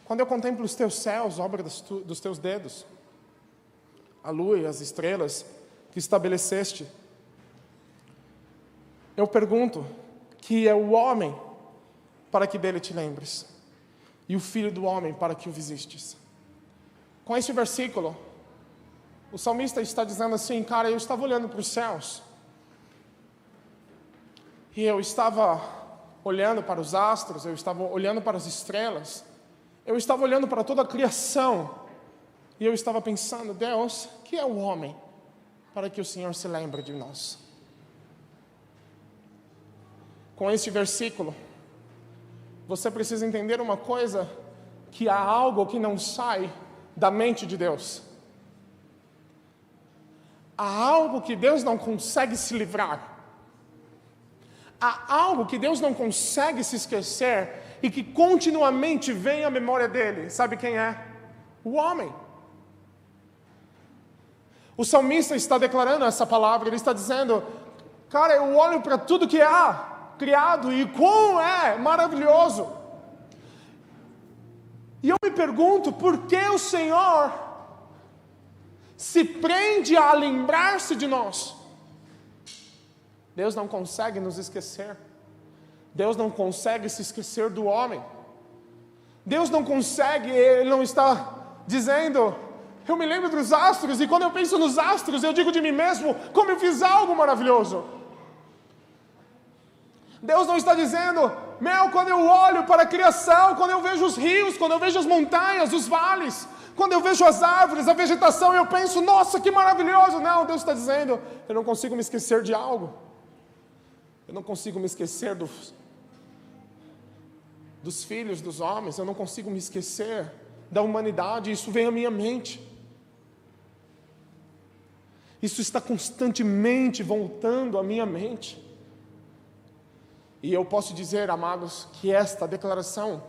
Quando eu contemplo os teus céus, obra dos teus dedos, a lua e as estrelas que estabeleceste, eu pergunto, que é o homem para que dele te lembres, e o filho do homem para que o visites. Com este versículo, o salmista está dizendo assim, cara, eu estava olhando para os céus, e eu estava olhando para os astros, eu estava olhando para as estrelas, eu estava olhando para toda a criação, e eu estava pensando, Deus, que é o homem para que o Senhor se lembre de nós? Com este versículo, você precisa entender uma coisa, que há algo que não sai da mente de Deus. Há algo que Deus não consegue se livrar. Há algo que Deus não consegue se esquecer e que continuamente vem à memória dele. Sabe quem é? O homem. O salmista está declarando essa palavra, ele está dizendo, cara, eu olho para tudo que há criado e como é maravilhoso. E eu me pergunto, por que o Senhor se prende a lembrar-se de nós? Deus não consegue nos esquecer. Deus não consegue se esquecer do homem. Deus não consegue, Ele não está dizendo, eu me lembro dos astros, e quando eu penso nos astros, eu digo de mim mesmo, como eu fiz algo maravilhoso. Deus não está dizendo, quando eu olho para a criação, quando eu vejo os rios, quando eu vejo as montanhas, os vales, quando eu vejo as árvores, a vegetação, eu penso, nossa, que maravilhoso. Não, Deus está dizendo, eu não consigo me esquecer de algo. Eu não consigo me esquecer dos filhos, dos homens, eu não consigo me esquecer da humanidade, isso vem à minha mente. Isso está constantemente voltando à minha mente. E eu posso dizer, amados, que esta declaração,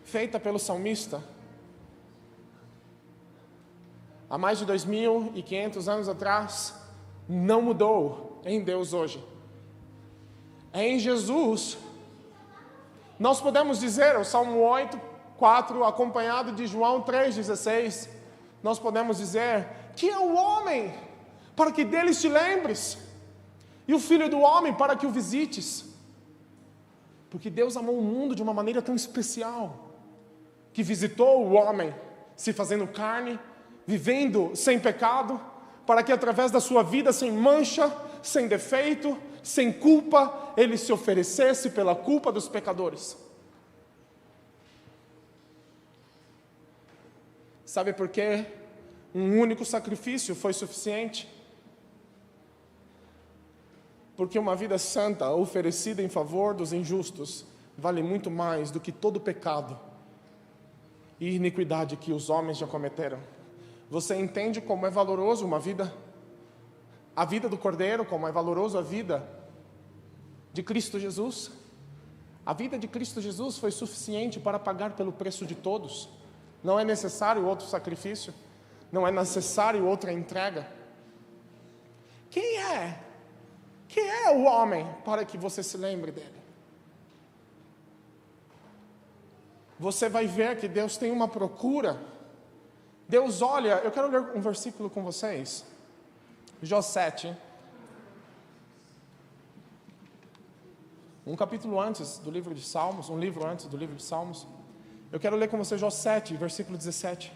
feita pelo salmista, há mais de 2.500 anos atrás, não mudou em Deus hoje. Em Jesus, nós podemos dizer, o Salmo 8, 4, acompanhado de João 3,16, nós podemos dizer, que é o homem, para que deles te lembres, e o filho do homem, para que o visites. Porque Deus amou o mundo de uma maneira tão especial, que visitou o homem, se fazendo carne, vivendo sem pecado, para que através da sua vida sem mancha, sem defeito, sem culpa, Ele se oferecesse pela culpa dos pecadores. Sabe por quê? Um único sacrifício foi suficiente? Porque uma vida santa oferecida em favor dos injustos vale muito mais do que todo o pecado e iniquidade que os homens já cometeram. Você entende como é valoroso a vida do Cordeiro, como é valoroso a vida de Cristo Jesus? A vida de Cristo Jesus foi suficiente para pagar pelo preço de todos. Não é necessário outro sacrifício, não é necessário outra entrega. Quem é o homem para que você se lembre dele? Você vai ver que Deus tem uma procura. Deus olha, eu quero ler um versículo com vocês. Jó 7. Um capítulo antes do livro de Salmos, um livro antes do livro de Salmos. Eu quero ler com você Jó 7, versículo 17.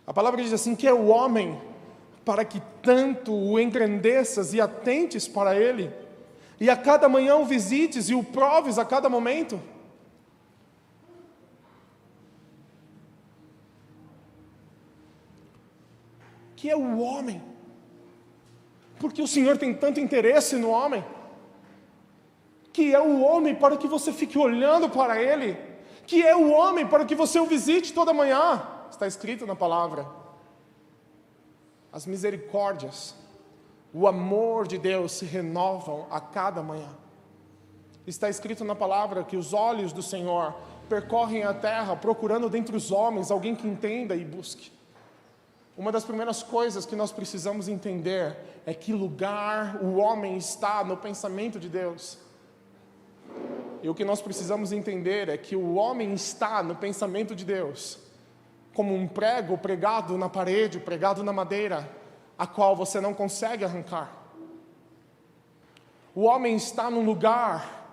A palavra diz assim, que é o homem para que tanto o engrandeças e atentes para Ele, e a cada manhã o visites e o proves a cada momento? Que é o homem? Porque o Senhor tem tanto interesse no homem? Que é o homem para que você fique olhando para Ele? Que é o homem para que você o visite toda manhã? Está escrito na palavra. As misericórdias, o amor de Deus se renovam a cada manhã. Está escrito na palavra que os olhos do Senhor percorrem a terra procurando dentre os homens alguém que entenda e busque. Uma das primeiras coisas que nós precisamos entender é que lugar o homem está no pensamento de Deus. E o que nós precisamos entender é que o homem está no pensamento de Deus como um prego pregado na parede, pregado na madeira, a qual você não consegue arrancar. O homem está num lugar,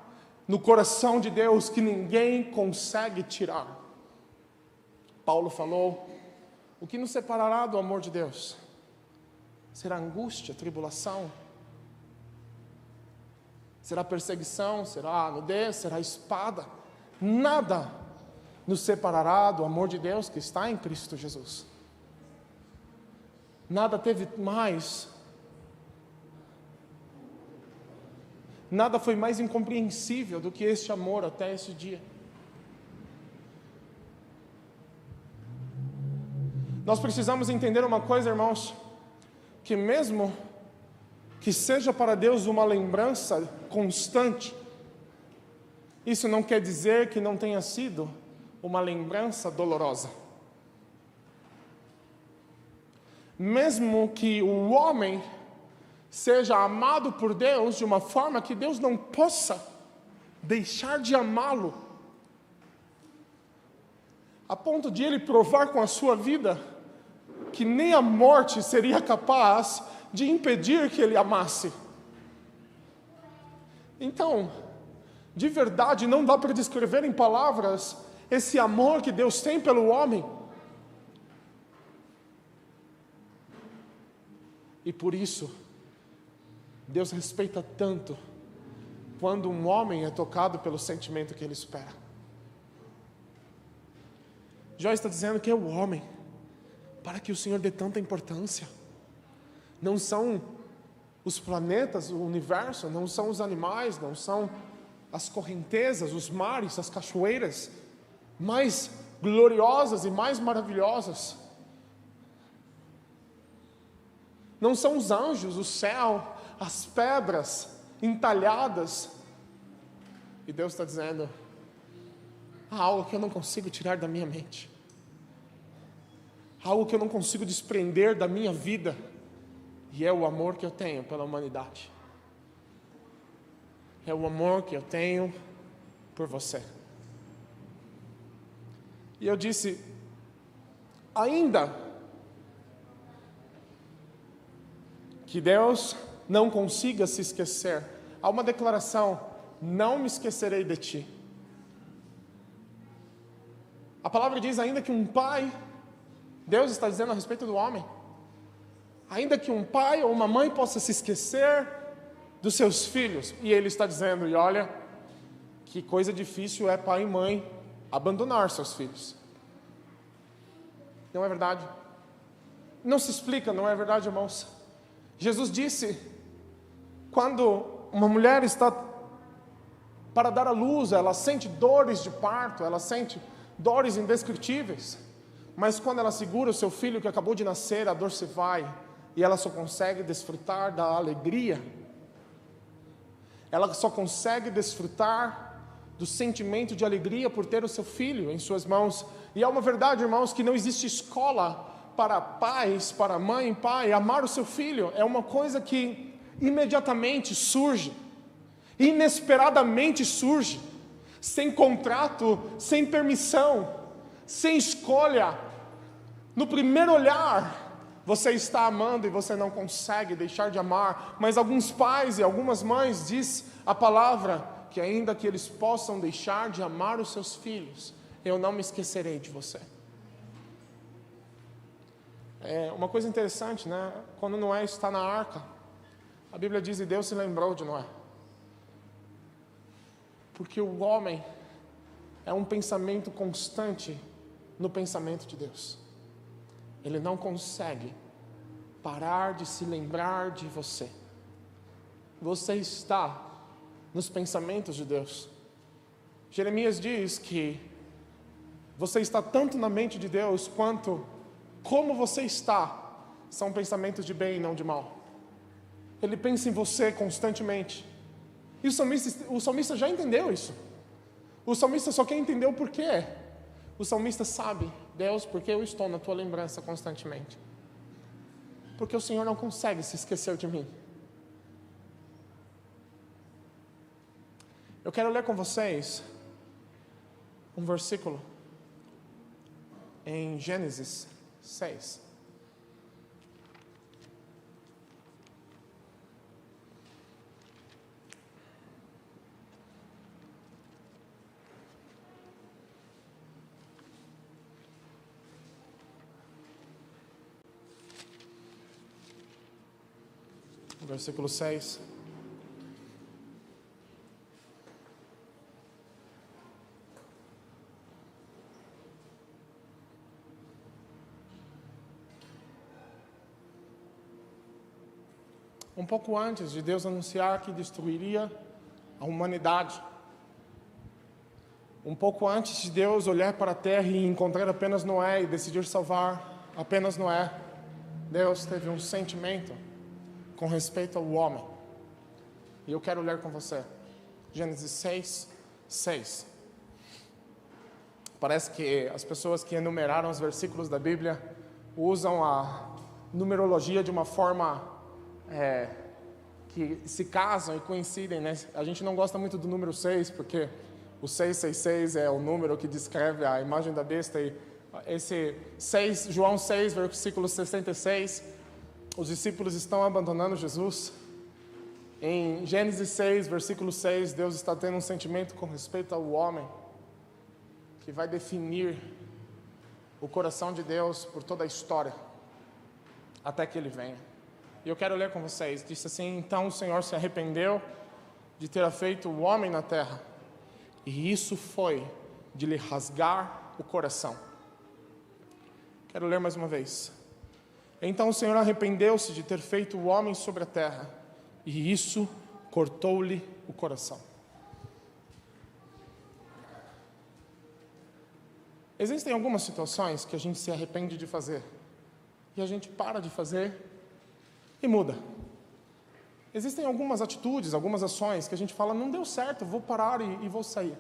no coração de Deus, que ninguém consegue tirar. Paulo falou: o que nos separará do amor de Deus? Será angústia, tribulação? Será perseguição? Será nudez? Será espada? Nada nos separará do amor de Deus que está em Cristo Jesus. Nada teve mais, nada foi mais incompreensível do que este amor até esse dia. Nós precisamos entender uma coisa, irmãos, que mesmo que seja para Deus uma lembrança constante, isso não quer dizer que não tenha sido uma lembrança dolorosa. Mesmo que o homem seja amado por Deus de uma forma que Deus não possa deixar de amá-lo, a ponto de Ele provar com a sua vida que nem a morte seria capaz de impedir que Ele amasse. Então, de verdade, não dá para descrever em palavras esse amor que Deus tem pelo homem. E por isso, Deus respeita tanto quando um homem é tocado pelo sentimento que ele espera. Jó está dizendo que é o homem, para que o Senhor dê tanta importância. Não são os planetas, o universo, não são os animais, não são as correntezas, os mares, as cachoeiras mais gloriosas e mais maravilhosas. Não são os anjos, o céu, as pedras entalhadas. E Deus está dizendo: há algo que eu não consigo tirar da minha mente, algo que eu não consigo desprender da minha vida, e é o amor que eu tenho pela humanidade. É o amor que eu tenho por você. E eu disse: ainda que Deus não consiga se esquecer, há uma declaração: não me esquecerei de ti. A palavra diz ainda que um pai, Deus está dizendo a respeito do homem, ainda que um pai ou uma mãe possa se esquecer dos seus filhos, e Ele está dizendo: e olha, que coisa difícil é pai e mãe abandonar seus filhos. Não é verdade? Não se explica, não é verdade, irmãos? Jesus disse, quando uma mulher está para dar à luz, ela sente dores de parto, ela sente dores indescritíveis, mas quando ela segura o seu filho que acabou de nascer, a dor se vai, e ela só consegue desfrutar da alegria, ela só consegue desfrutar do sentimento de alegria por ter o seu filho em suas mãos. E é uma verdade, irmãos, que não existe escola para pais, para mãe e pai amar o seu filho. É uma coisa que imediatamente surge, inesperadamente surge, sem contrato, sem permissão, sem escolha. No primeiro olhar, você está amando e você não consegue deixar de amar. Mas alguns pais e algumas mães, diz a palavra, que ainda que eles possam deixar de amar os seus filhos, eu não me esquecerei de você. Uma coisa interessante, né? Quando Noé está na arca, a Bíblia diz, e Deus se lembrou de Noé. Porque o homem é um pensamento constante no pensamento de Deus. Ele não consegue parar de se lembrar de você. Você está nos pensamentos de Deus. Jeremias diz que você está tanto na mente de Deus quanto como você está são pensamentos de bem e não de mal. Ele pensa em você constantemente. E o salmista já entendeu isso. O salmista só quer entender o porquê. O salmista sabe, Deus, por que eu estou na tua lembrança constantemente? Porque o Senhor não consegue se esquecer de mim. Eu quero ler com vocês um versículo em Gênesis 6. Versículo 6. Um pouco antes de Deus anunciar que destruiria a humanidade, um pouco antes de Deus olhar para a terra e encontrar apenas Noé e decidir salvar apenas Noé, Deus teve um sentimento com respeito ao homem. E eu quero ler com você Gênesis 6. Parece que as pessoas que enumeraram os versículos da Bíblia usam a numerologia de uma forma que se casam e coincidem, né? A gente não gosta muito do número 6, porque o 666 é o número que descreve a imagem da besta, e esse 6, João 6, versículo 66, os discípulos estão abandonando Jesus. Em Gênesis 6, versículo 6, Deus está tendo um sentimento com respeito ao homem, que vai definir o coração de Deus por toda a história, até que Ele venha. E eu quero ler com vocês. Diz assim: então o Senhor se arrependeu de ter feito o homem na terra, e isso foi de lhe rasgar o coração. Quero ler mais uma vez. Então o Senhor arrependeu-se de ter feito o homem sobre a terra, e isso cortou-lhe o coração. Existem algumas situações que a gente se arrepende de fazer, e a gente para de fazer e muda. Existem algumas atitudes, algumas ações que a gente fala, não deu certo, vou parar e vou sair.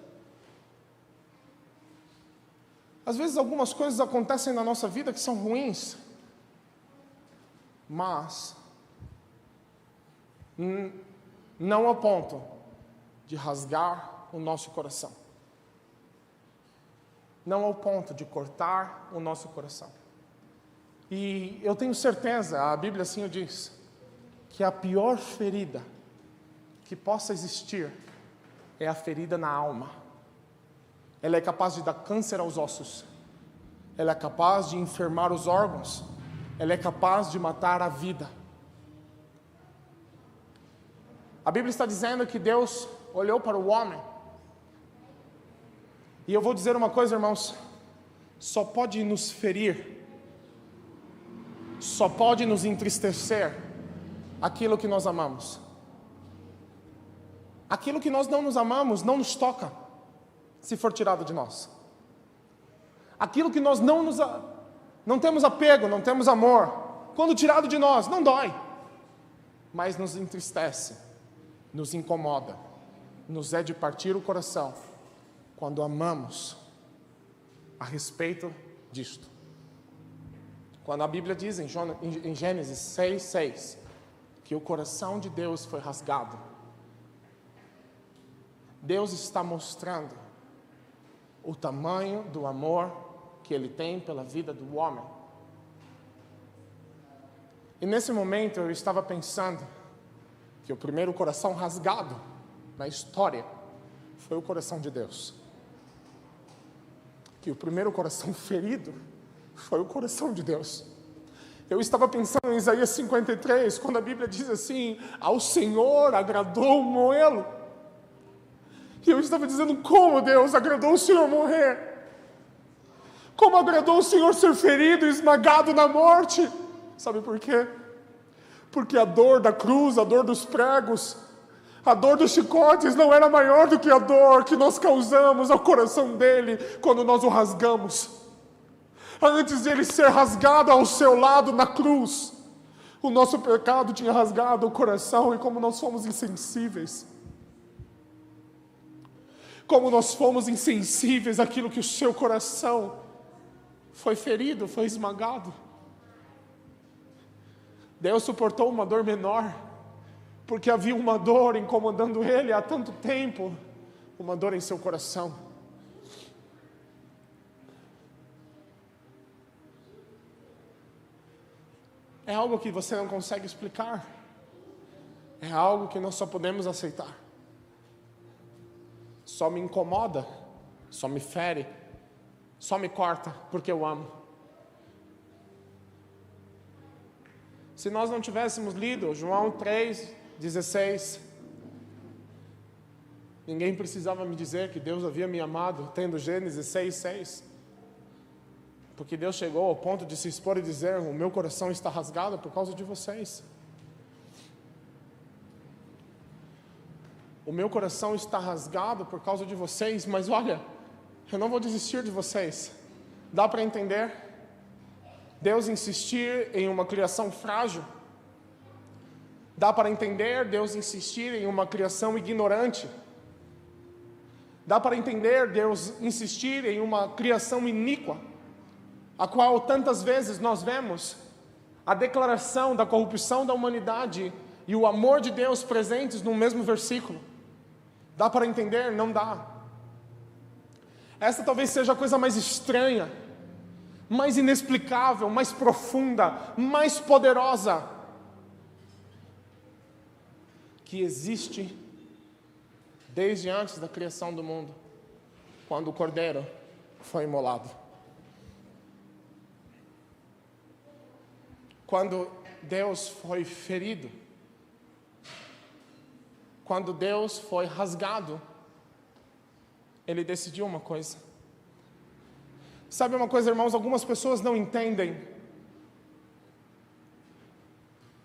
Às vezes algumas coisas acontecem na nossa vida que são ruins, mas não ao ponto de rasgar o nosso coração. Não ao ponto de cortar o nosso coração. E eu tenho certeza, a Bíblia assim o diz, que a pior ferida que possa existir é a ferida na alma. Ela é capaz de dar câncer aos ossos. Ela é capaz de enfermar os órgãos. Ela é capaz de matar a vida. A Bíblia está dizendo que Deus olhou para o homem. E eu vou dizer uma coisa, irmãos, só pode nos ferir, só pode nos entristecer aquilo que nós amamos. Aquilo que nós não nos amamos não nos toca, se for tirado de nós. Aquilo que nós não temos apego, não temos amor, quando tirado de nós, não dói, mas nos entristece, nos incomoda, nos é de partir o coração, quando amamos a respeito disto. Quando a Bíblia diz em Gênesis 6, que o coração de Deus foi rasgado, Deus está mostrando o tamanho do amor que Ele tem pela vida do homem. E nesse momento eu estava pensando que o primeiro coração rasgado na história foi o coração de Deus. Que o primeiro coração ferido foi o coração de Deus. Eu estava pensando em Isaías 53, quando a Bíblia diz assim: ao Senhor agradou moê-lo. E eu estava dizendo: como, Deus, agradou o Senhor morrer? Como agradou o Senhor ser ferido e esmagado na morte? Sabe por quê? Porque a dor da cruz, a dor dos pregos, a dor dos chicotes não era maior do que a dor que nós causamos ao coração dele quando nós o rasgamos. Antes de ele ser rasgado ao seu lado na cruz, o nosso pecado tinha rasgado o coração, e como nós fomos insensíveis. Como nós fomos insensíveis àquilo que o seu coração foi ferido, foi esmagado. Deus suportou uma dor menor, porque havia uma dor incomodando ele há tanto tempo, uma dor em seu coração. É algo que você não consegue explicar. É algo que nós só podemos aceitar. Só me incomoda, só me fere, só me corta, porque eu amo. Se nós não tivéssemos lido João 3,16, ninguém precisava me dizer que Deus havia me amado, tendo Gênesis 6,6. Porque Deus chegou ao ponto de se expor e dizer: o meu coração está rasgado por causa de vocês. O meu coração está rasgado por causa de vocês, mas olha, eu não vou desistir de vocês. Dá para entender? Deus insistir em uma criação frágil. Dá para entender Deus insistir em uma criação ignorante. Dá para entender Deus insistir em uma criação iníqua, a qual tantas vezes nós vemos a declaração da corrupção da humanidade e o amor de Deus presentes no mesmo versículo. Dá para entender? Não dá. Essa talvez seja a coisa mais estranha, mais inexplicável, mais profunda, mais poderosa que existe desde antes da criação do mundo, quando o Cordeiro foi imolado. Quando Deus foi ferido, quando Deus foi rasgado, Ele decidiu uma coisa. Sabe uma coisa, irmãos? Algumas pessoas não entendem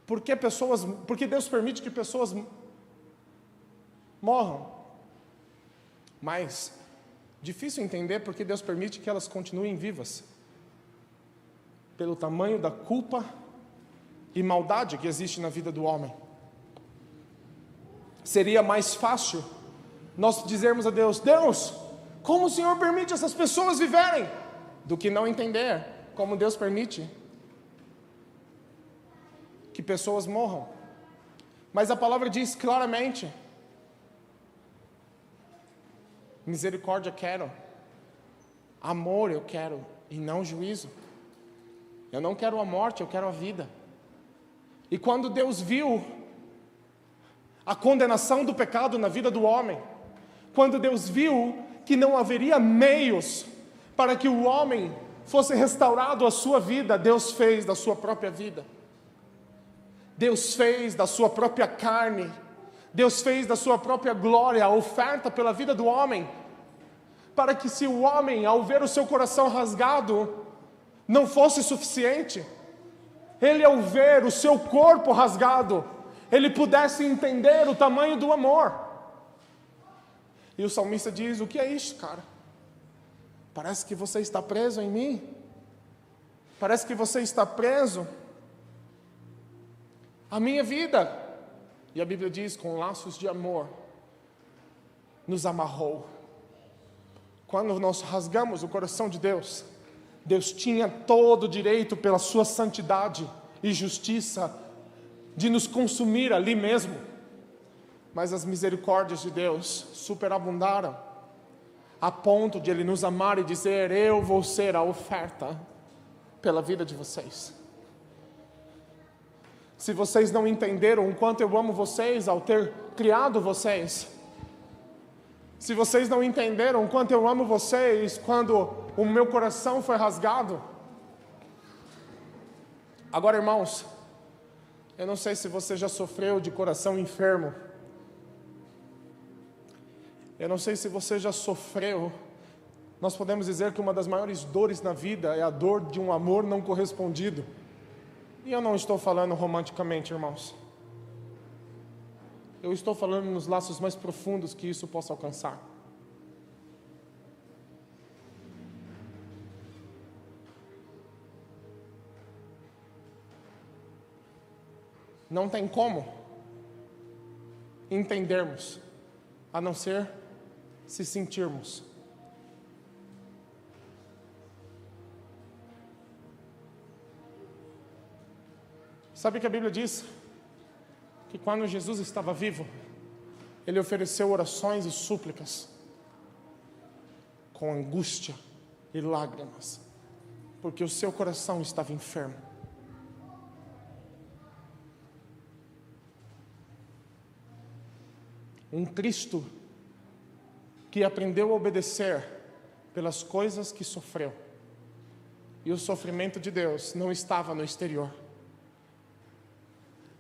por que Deus permite que pessoas morram. Mas difícil entender porque Deus permite que elas continuem vivas. Pelo tamanho da culpa e maldade que existe na vida do homem. Seria mais fácil nós dizermos a Deus: Deus, como o Senhor permite essas pessoas viverem? Do que não entender como Deus permite que pessoas morram. Mas a palavra diz claramente: misericórdia quero, amor eu quero, e não juízo. Eu não quero a morte, eu quero a vida. E quando Deus viu a condenação do pecado na vida do homem, quando Deus viu que não haveria meios para que o homem fosse restaurado à sua vida, Deus fez da sua própria vida. Deus fez da sua própria carne, Deus fez da sua própria glória a oferta pela vida do homem, para que se o homem, ao ver o seu coração rasgado, não fosse suficiente, ele, ao ver o seu corpo rasgado, ele pudesse entender o tamanho do amor. E o salmista diz: o que é isso, cara? Parece que você está preso em mim. Parece que você está preso à minha vida. E a Bíblia diz: com laços de amor nos amarrou. Quando nós rasgamos o coração de Deus, Deus tinha todo o direito, pela sua santidade e justiça, de nos consumir ali mesmo. Mas as misericórdias de Deus superabundaram, a ponto de Ele nos amar e dizer: eu vou ser a oferta pela vida de vocês. Se vocês não entenderam o quanto eu amo vocês ao ter criado vocês, se vocês não entenderam o quanto eu amo vocês quando o meu coração foi rasgado, Agora, irmãos, eu não sei se você já sofreu de coração enfermo. Eu não sei se você já sofreu. Nós podemos dizer que uma das maiores dores na vida é a dor de um amor não correspondido. E eu não estou falando romanticamente, irmãos. Eu estou falando nos laços mais profundos que isso possa alcançar. Não tem como entendermos, a não ser se sentirmos. Sabe que a Bíblia diz que quando Jesus estava vivo, Ele ofereceu orações e súplicas com angústia e lágrimas, porque o seu coração estava enfermo. Um Cristo que aprendeu a obedecer pelas coisas que sofreu. E o sofrimento de Deus não estava no exterior.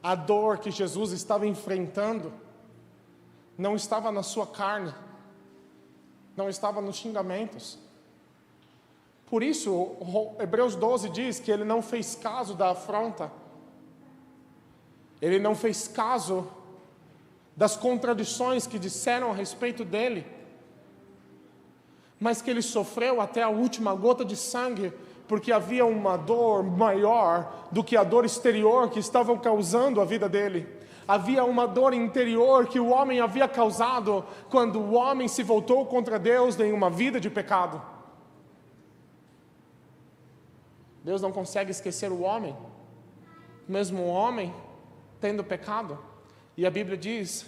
A dor que Jesus estava enfrentando não estava na sua carne, não estava nos xingamentos. Por isso, Hebreus 12 diz que Ele não fez caso da afronta. Ele não fez caso das contradições que disseram a respeito dele, mas que ele sofreu até a última gota de sangue, porque havia uma dor maior do que a dor exterior que estavam causando a vida dele. Havia uma dor interior que o homem havia causado quando o homem se voltou contra Deus em uma vida de pecado. Deus não consegue esquecer o homem, mesmo o homem tendo pecado. E a Bíblia diz,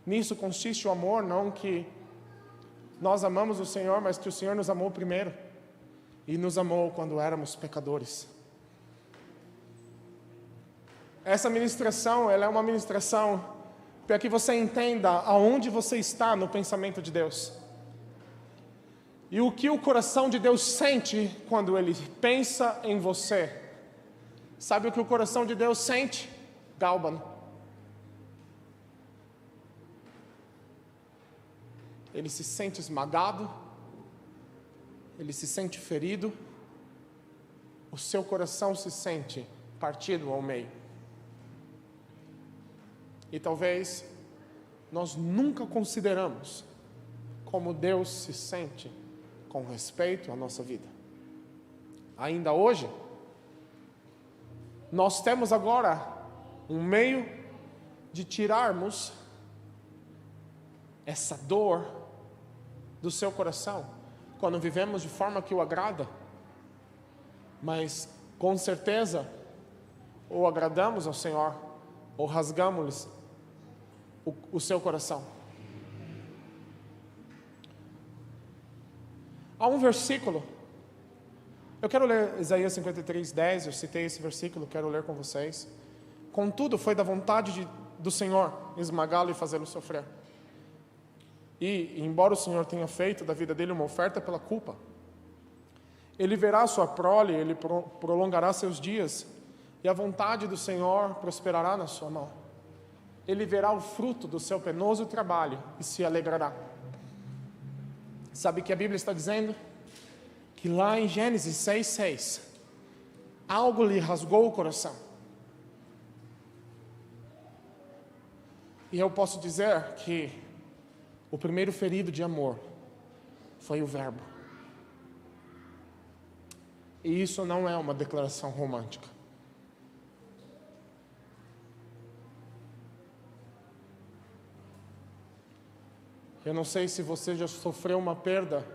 nisso consiste o amor, não que nós amamos o Senhor, mas que o Senhor nos amou primeiro. E nos amou quando éramos pecadores. Essa ministração, ela é uma ministração para que você entenda aonde você está no pensamento de Deus. E o que o coração de Deus sente quando Ele pensa em você. Sabe o que o coração de Deus sente? Gálbano. Ele se sente esmagado, ele se sente ferido, o seu coração se sente partido ao meio. E talvez nós nunca consideramos como Deus se sente com respeito à nossa vida. Ainda hoje, nós temos agora um meio de tirarmos essa dor do seu coração, quando vivemos de forma que o agrada, mas com certeza, ou agradamos ao Senhor, ou rasgamos o seu coração. Há um versículo, eu quero ler Isaías 53:10, eu citei esse versículo, quero ler com vocês. Contudo, foi da vontade do Senhor esmagá-lo e fazê-lo sofrer. E, embora o Senhor tenha feito da vida dele uma oferta pela culpa, ele verá a sua prole, ele prolongará seus dias, e a vontade do Senhor prosperará na sua mão. Ele verá o fruto do seu penoso trabalho e se alegrará. Sabe o que a Bíblia está dizendo? Que lá em Gênesis 6:6, algo lhe rasgou o coração. E eu posso dizer que o primeiro ferido de amor foi o Verbo. E isso não é uma declaração romântica. Eu não sei se você já sofreu uma perda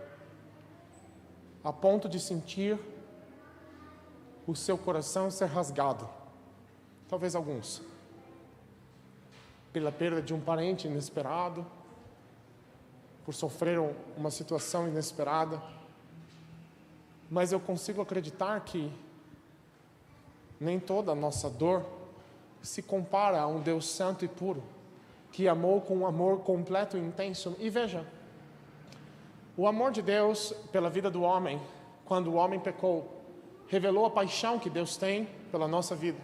a ponto de sentir o seu coração ser rasgado. Talvez alguns. Pela perda de um parente inesperado, por sofrer uma situação inesperada. Mas eu consigo acreditar que nem toda a nossa dor se compara a um Deus santo e puro, que amou com um amor completo e intenso. E veja, o amor de Deus pela vida do homem, quando o homem pecou, revelou a paixão que Deus tem pela nossa vida,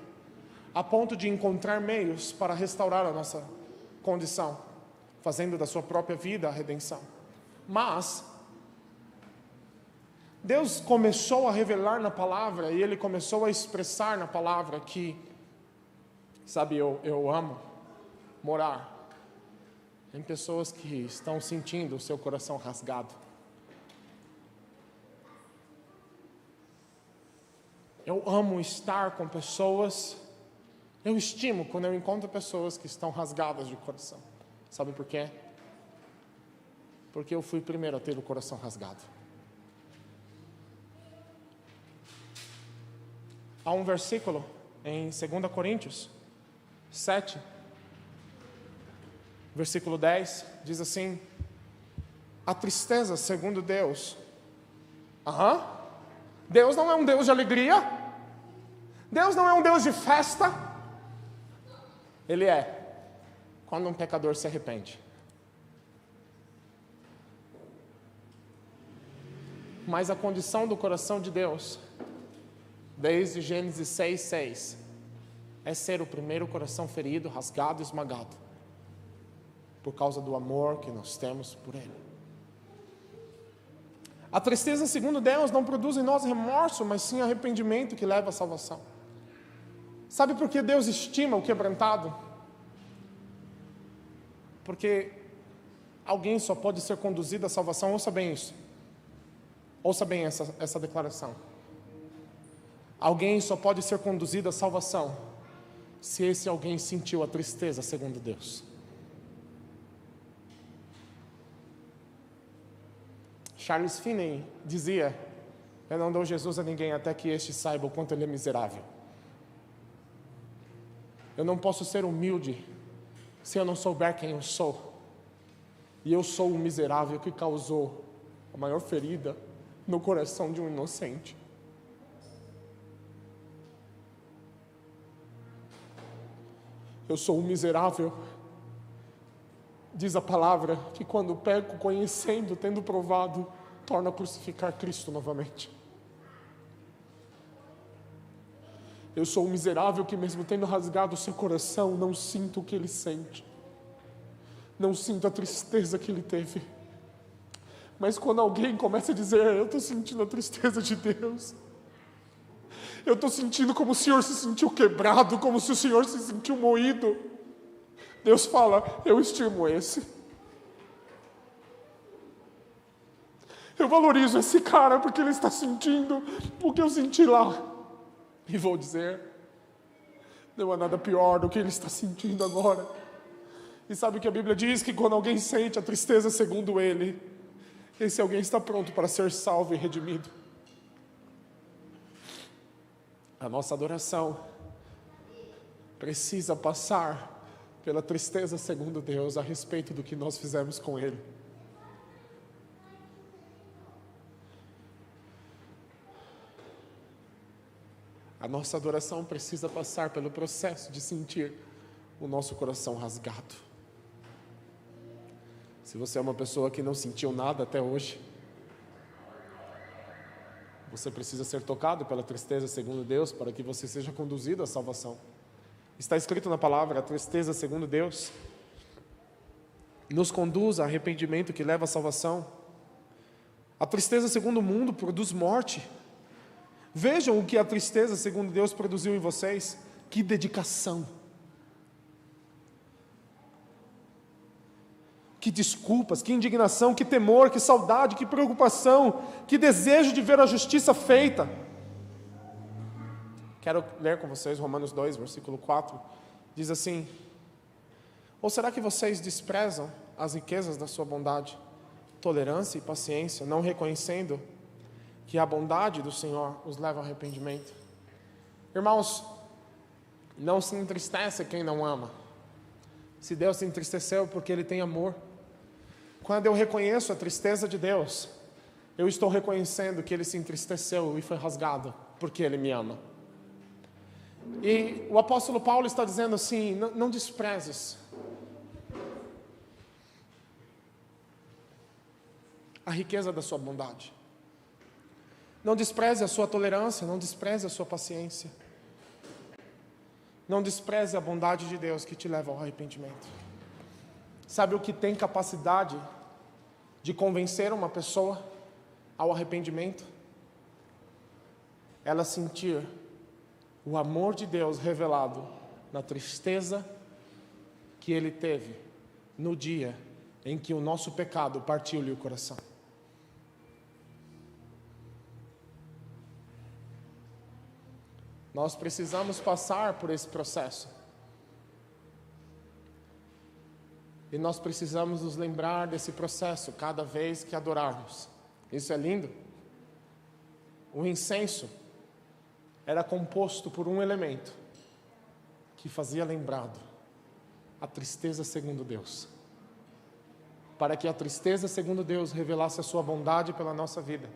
a ponto de encontrar meios para restaurar a nossa condição, fazendo da sua própria vida a redenção. Mas Deus começou a revelar na palavra, e Ele começou a expressar na palavra que, sabe, eu amo morar em pessoas que estão sentindo o seu coração rasgado. Eu amo estar com pessoas, eu estimo quando eu encontro pessoas que estão rasgadas de coração. Sabe por quê? Porque eu fui primeiro a ter o coração rasgado. Há um versículo em 2 Coríntios 7, versículo 10, diz assim: a tristeza segundo Deus. Deus não é um Deus de alegria. Deus não é um Deus de festa. Ele é quando um pecador se arrepende. Mas a condição do coração de Deus, desde Gênesis 6:6, é ser o primeiro coração ferido, rasgado, esmagado, por causa do amor que nós temos por Ele. A tristeza, segundo Deus, não produz em nós remorso, mas sim arrependimento que leva à salvação. Sabe por que Deus estima o quebrantado? Porque alguém só pode ser conduzido à salvação. Ouça bem isso. Ouça bem essa declaração. Alguém só pode ser conduzido à salvação se esse alguém sentiu a tristeza segundo Deus. Charles Finney dizia: eu não dou Jesus a ninguém até que este saiba o quanto ele é miserável. Eu não posso ser humilde se eu não souber quem eu sou. E eu sou o miserável que causou a maior ferida no coração de um inocente. Eu sou um miserável, diz a palavra, que quando peco, conhecendo, tendo provado, torna a crucificar Cristo novamente. Eu sou um miserável que, mesmo tendo rasgado o seu coração, não sinto o que ele sente. Não sinto a tristeza que ele teve. Mas quando alguém começa a dizer: eu estou sentindo a tristeza de Deus, eu estou sentindo como o Senhor se sentiu quebrado, como se o Senhor se sentiu moído, Deus fala: eu estimo esse. Eu valorizo esse cara porque ele está sentindo o que eu senti lá. E vou dizer, não há nada pior do que ele está sentindo agora. E sabe o que a Bíblia diz? Que quando alguém sente a tristeza segundo ele, esse alguém está pronto para ser salvo e redimido. A nossa adoração precisa passar pela tristeza segundo Deus a respeito do que nós fizemos com Ele. A nossa adoração precisa passar pelo processo de sentir o nosso coração rasgado. Se você é uma pessoa que não sentiu nada até hoje, você precisa ser tocado pela tristeza segundo Deus para que você seja conduzido à salvação. Está escrito na palavra: a tristeza segundo Deus nos conduz a arrependimento que leva à salvação. A tristeza segundo o mundo produz morte. Vejam o que a tristeza segundo Deus produziu em vocês. Que dedicação, que desculpas, que indignação, que temor, que saudade, que preocupação, que desejo de ver a justiça feita. Quero ler com vocês Romanos 2, versículo 4. Diz assim: ou será que vocês desprezam as riquezas da sua bondade, tolerância e paciência, não reconhecendo que a bondade do Senhor os leva ao arrependimento? Irmãos, não se entristece quem não ama. Se Deus se entristeceu, porque Ele tem amor. Quando eu reconheço a tristeza de Deus, eu estou reconhecendo que Ele se entristeceu e foi rasgado, porque Ele me ama. E o apóstolo Paulo está dizendo assim: não desprezes a riqueza da sua bondade. Não despreze a sua tolerância, não despreze a sua paciência. Não despreze a bondade de Deus que te leva ao arrependimento. Sabe o que tem capacidade de convencer uma pessoa ao arrependimento? Ela sentir o amor de Deus revelado na tristeza que Ele teve no dia em que o nosso pecado partiu-lhe o coração. Nós precisamos passar por esse processo. E nós precisamos nos lembrar desse processo cada vez que adorarmos. Isso é lindo. O incenso era composto por um elemento que fazia lembrado a tristeza segundo Deus. Para que a tristeza segundo Deus revelasse a sua bondade pela nossa vida.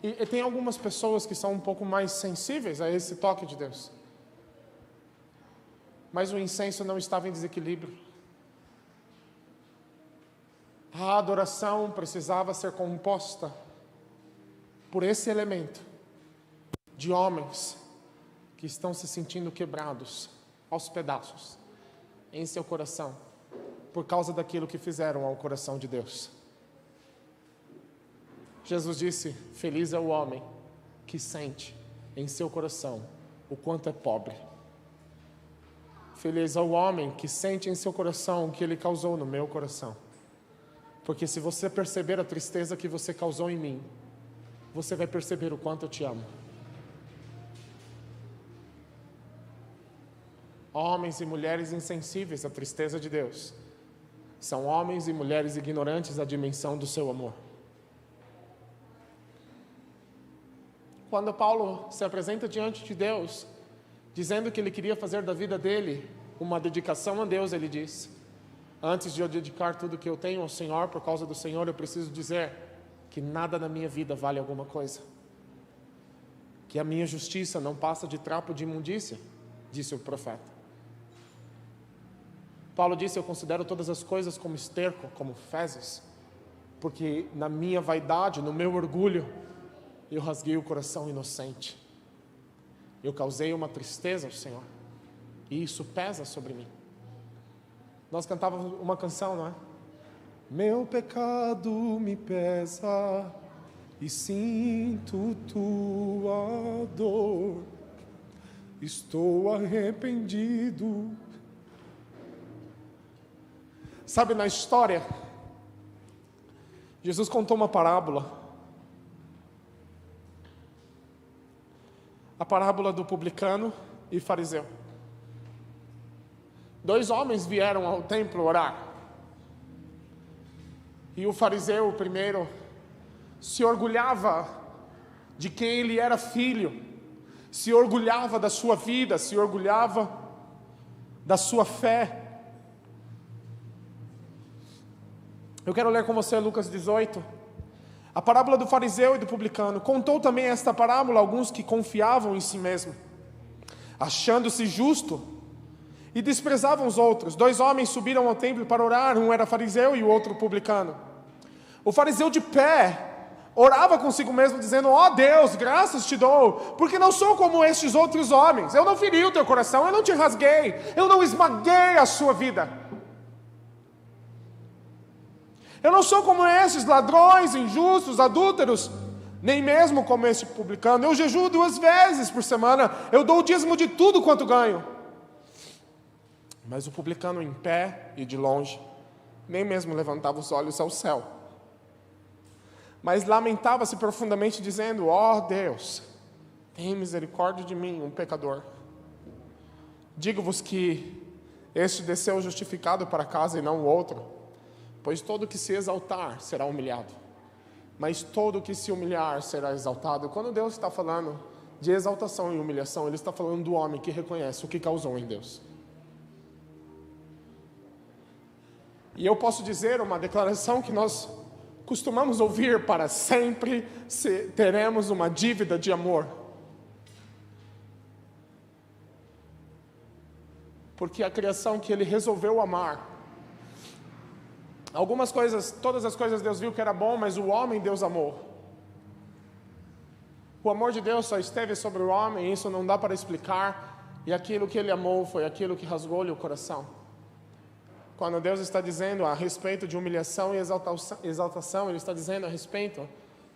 E tem algumas pessoas que são um pouco mais sensíveis a esse toque de Deus. Mas o incenso não estava em desequilíbrio. A adoração precisava ser composta por esse elemento de homens que estão se sentindo quebrados aos pedaços em seu coração por causa daquilo que fizeram ao coração de Deus. Jesus disse: feliz é o homem que sente em seu coração o quanto é pobre. Feliz é o homem que sente em seu coração o que ele causou no meu coração. Porque se você perceber a tristeza que você causou em mim, você vai perceber o quanto eu te amo. Homens e mulheres insensíveis à tristeza de Deus são homens e mulheres ignorantes da dimensão do seu amor. Quando Paulo se apresenta diante de Deus, dizendo que ele queria fazer da vida dele uma dedicação a Deus, ele diz: antes de eu dedicar tudo que eu tenho ao Senhor, por causa do Senhor, eu preciso dizer que nada na minha vida vale alguma coisa. Que a minha justiça não passa de trapo de imundícia, disse o profeta. Paulo disse: eu considero todas as coisas como esterco, como fezes, porque na minha vaidade, no meu orgulho, eu rasguei o coração inocente. Eu causei uma tristeza ao Senhor, e isso pesa sobre mim. Nós cantávamos uma canção, não é? Meu pecado me pesa e sinto tua dor. Estou arrependido. Sabe, na história, Jesus contou uma parábola. A parábola do publicano e fariseu. 2 homens vieram ao templo orar. E o fariseu, o primeiro, se orgulhava de quem ele era filho, se orgulhava da sua vida, se orgulhava da sua fé. Eu quero ler com você Lucas 18. A parábola do fariseu e do publicano. Contou também esta parábola a alguns que confiavam em si mesmo, achando-se justo, e desprezavam os outros. 2 homens subiram ao templo para orar, um era fariseu e o outro publicano. O fariseu de pé orava consigo mesmo, dizendo: ó Deus, graças te dou, porque não sou como estes outros homens. Eu não feri o teu coração, eu não te rasguei, eu não esmaguei a sua vida. Eu não sou como esses ladrões, injustos, adúlteros, nem mesmo como este publicano. Eu jejuo 2 vezes por semana, eu dou o dízimo de tudo quanto ganho. Mas o publicano, em pé e de longe, nem mesmo levantava os olhos ao céu, mas lamentava-se profundamente, dizendo: ó Deus, tem misericórdia de mim, um pecador. Digo-vos que este desceu justificado para casa e não o outro. Pois todo que se exaltar será humilhado, mas todo que se humilhar será exaltado. Quando Deus está falando de exaltação e humilhação, Ele está falando do homem que reconhece o que causou em Deus. E eu posso dizer uma declaração que nós costumamos ouvir: para sempre teremos uma dívida de amor. Porque a criação que Ele resolveu amar, algumas coisas, todas as coisas Deus viu que era bom, mas o homem Deus amou. O amor de Deus só esteve sobre o homem, isso não dá para explicar, e aquilo que ele amou foi aquilo que rasgou-lhe o coração. Quando Deus está dizendo a respeito de humilhação e exaltação, Ele está dizendo a respeito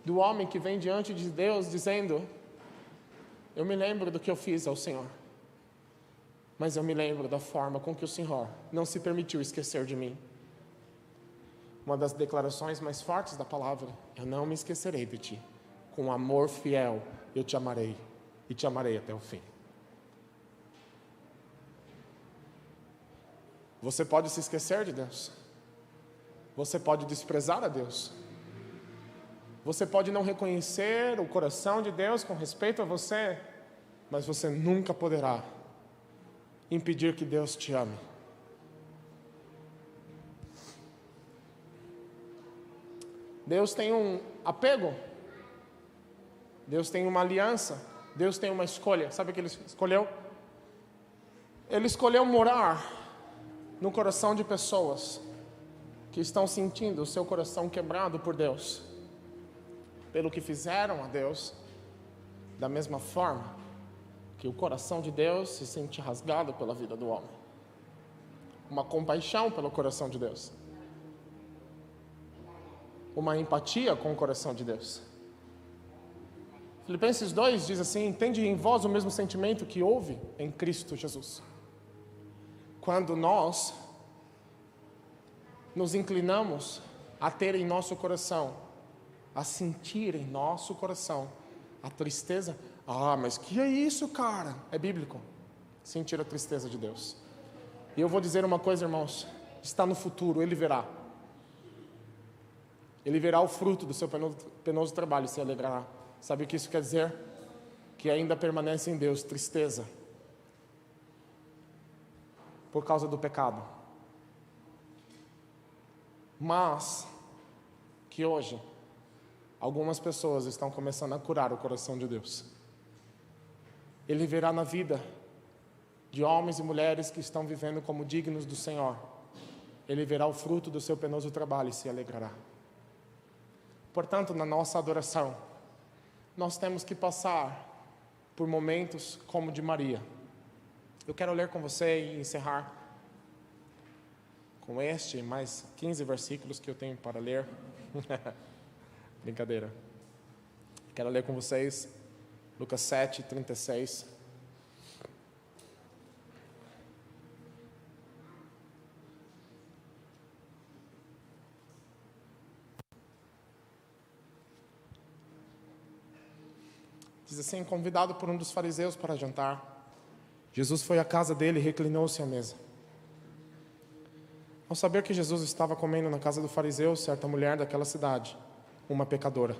do homem que vem diante de Deus dizendo: eu me lembro do que eu fiz ao Senhor, mas eu me lembro da forma com que o Senhor não se permitiu esquecer de mim. Uma das declarações mais fortes da palavra: eu não me esquecerei de ti, com amor fiel eu te amarei, e te amarei até o fim. Você pode se esquecer de Deus, você pode desprezar a Deus, você pode não reconhecer o coração de Deus com respeito a você, mas você nunca poderá impedir que Deus te ame. Deus tem um apego, Deus tem uma aliança, Deus tem uma escolha. Sabe o que Ele escolheu? Ele escolheu morar no coração de pessoas que estão sentindo o seu coração quebrado por Deus, pelo que fizeram a Deus, da mesma forma que o coração de Deus se sente rasgado pela vida do homem. Uma compaixão pelo coração de Deus, uma empatia com o coração de Deus. Filipenses 2 diz assim: tende em vós o mesmo sentimento que houve em Cristo Jesus. Quando nós nos inclinamos a ter em nosso coração, a sentir em nosso coração a tristeza. Mas que é isso, cara? É bíblico, sentir a tristeza de Deus. E eu vou dizer uma coisa, irmãos, está no futuro, Ele verá. Ele verá o fruto do seu penoso trabalho e se alegrará. Sabe o que isso quer dizer? Que ainda permanece em Deus tristeza por causa do pecado, mas que hoje algumas pessoas estão começando a curar o coração de Deus. Ele verá na vida de homens e mulheres que estão vivendo como dignos do Senhor. Ele verá o fruto do seu penoso trabalho e se alegrará. Portanto, na nossa adoração, nós temos que passar por momentos como o de Maria. Eu quero ler com você e encerrar com este e mais 15 versículos que eu tenho para ler. Brincadeira. Quero ler com vocês Lucas 7, 36. Diz assim: convidado por um dos fariseus para jantar, Jesus foi à casa dele e reclinou-se à mesa. Ao saber que Jesus estava comendo na casa do fariseu, certa mulher daquela cidade, uma pecadora,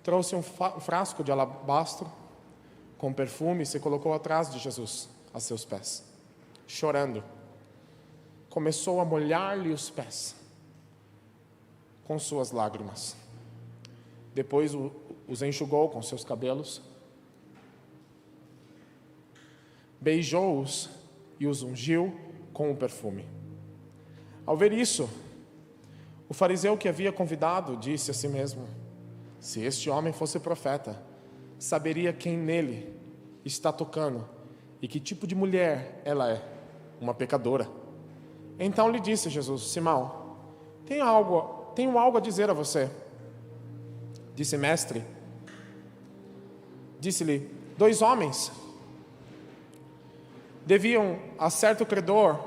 trouxe um frasco de alabastro com perfume e se colocou atrás de Jesus, a seus pés. Chorando, começou a molhar-lhe os pés com suas lágrimas. Depois os enxugou com seus cabelos, beijou-os e os ungiu com o perfume. Ao ver isso, o fariseu que havia convidado disse a si mesmo: se este homem fosse profeta, saberia quem nele está tocando e que tipo de mulher ela é, uma pecadora. Então lhe disse Jesus: Simão, tenho algo a dizer a você. Disse: mestre. Disse-lhe: 2 homens deviam a certo credor,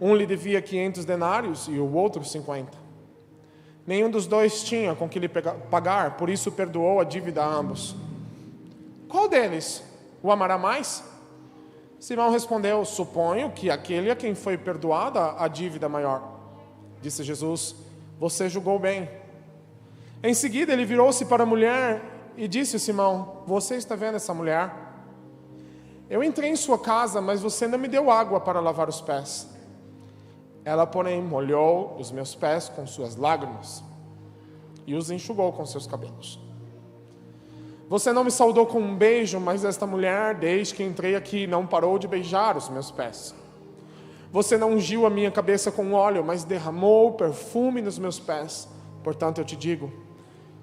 um lhe devia 500 denários e o outro 50. Nenhum dos 2 tinha com que lhe pagar, por isso perdoou a dívida a ambos. Qual deles o amará mais? Simão respondeu: suponho que aquele a quem foi perdoada a dívida maior. Disse Jesus: você julgou bem. Em seguida ele virou-se para a mulher e disse a Simão: você está vendo essa mulher? Eu entrei em sua casa, mas você não me deu água para lavar os pés. Ela, porém, molhou os meus pés com suas lágrimas e os enxugou com seus cabelos. Você não me saudou com um beijo, mas esta mulher, desde que entrei aqui, não parou de beijar os meus pés. Você não ungiu a minha cabeça com óleo, mas derramou perfume nos meus pés. Portanto, eu te digo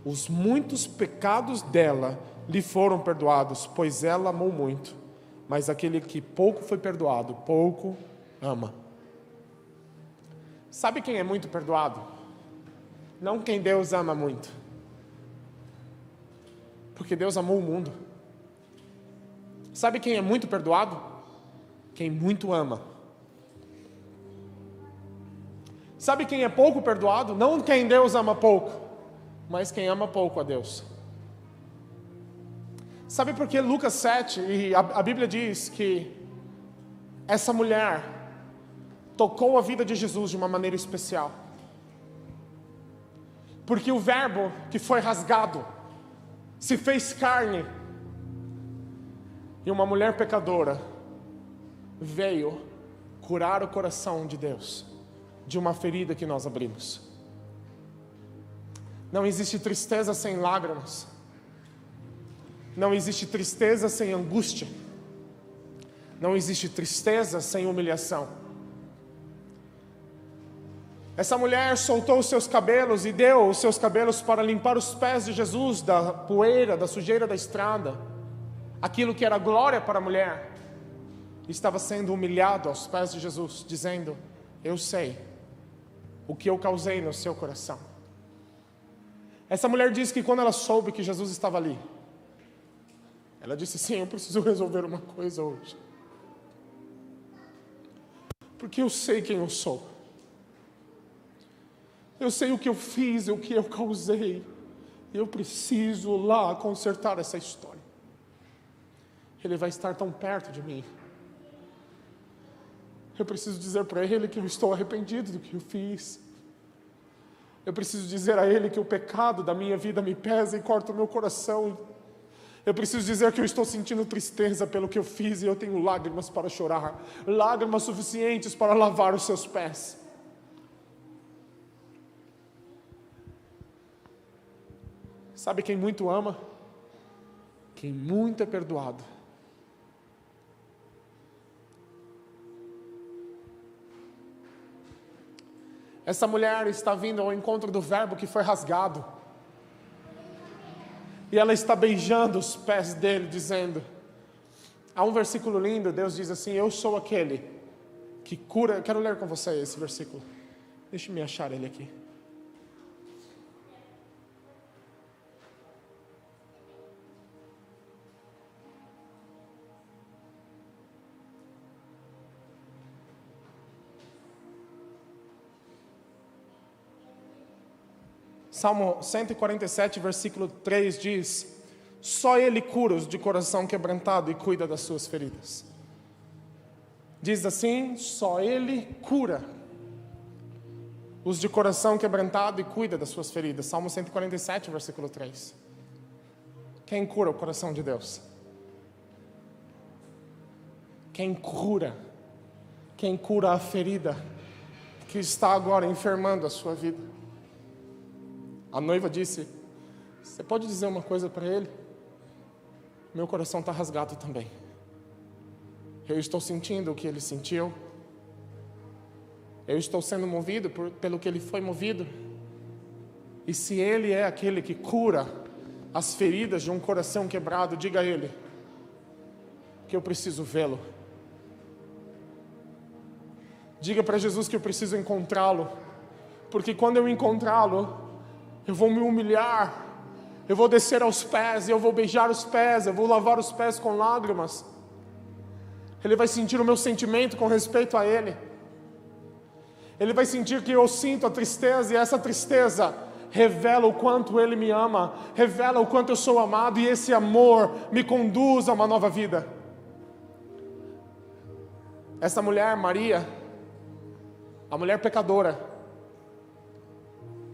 os muitos pecados dela lhe foram perdoados, pois ela amou muito. Mas aquele que pouco foi perdoado, pouco ama. Sabe quem é muito perdoado? Não quem Deus ama muito. Porque Deus amou o mundo. Sabe quem é muito perdoado? Quem muito ama. Sabe quem é pouco perdoado? Não quem Deus ama pouco, mas quem ama pouco a Deus. Sabe por que Lucas 7, e a Bíblia diz que essa mulher tocou a vida de Jesus de uma maneira especial? Porque o verbo que foi rasgado se fez carne, e uma mulher pecadora veio curar o coração de Deus de uma ferida que nós abrimos. Não existe tristeza sem lágrimas. Não existe tristeza sem angústia. Não existe tristeza sem humilhação. Essa mulher soltou os seus cabelos e deu os seus cabelos para limpar os pés de Jesus da poeira, da sujeira da estrada. Aquilo que era glória para a mulher estava sendo humilhado aos pés de Jesus, dizendo: eu sei o que eu causei no seu coração. Essa mulher disse que quando ela soube que Jesus estava ali, ela disse: sim, eu preciso resolver uma coisa hoje, porque eu sei quem eu sou, eu sei o que eu fiz, o que eu causei, e eu preciso lá consertar essa história. Ele vai estar tão perto de mim. Eu preciso dizer para ele que eu estou arrependido do que eu fiz. Eu preciso dizer a ele que o pecado da minha vida me pesa e corta o meu coração. Eu preciso dizer que eu estou sentindo tristeza pelo que eu fiz e eu tenho lágrimas para chorar, lágrimas suficientes para lavar os seus pés. Sabe quem muito ama? Quem muito é perdoado. Essa mulher está vindo ao encontro do verbo que foi rasgado. E ela está beijando os pés dele, dizendo... Há um versículo lindo, Deus diz assim: eu sou aquele que cura... Eu quero ler com você esse versículo. Deixa-me achar ele aqui. Salmo 147, versículo 3 diz: só Ele cura os de coração quebrantado e cuida das suas feridas. Diz assim: só Ele cura os de coração quebrantado e cuida das suas feridas. Salmo 147, versículo 3. Quem cura o coração de Deus? Quem cura a ferida que está agora enfermando a sua vida? A noiva disse: você pode dizer uma coisa para ele? Meu coração está rasgado também. Eu estou sentindo o que ele sentiu. Eu estou sendo movido pelo que ele foi movido. E se ele é aquele que cura as feridas de um coração quebrado, diga a ele que eu preciso vê-lo. Diga para Jesus que eu preciso encontrá-lo, porque quando eu encontrá-lo, eu vou me humilhar, eu vou descer aos pés, eu vou beijar os pés, eu vou lavar os pés com lágrimas. Ele vai sentir o meu sentimento com respeito a Ele. Ele vai sentir que eu sinto a tristeza, e essa tristeza revela o quanto Ele me ama, revela o quanto eu sou amado, e esse amor me conduz a uma nova vida. Essa mulher, Maria, a mulher pecadora,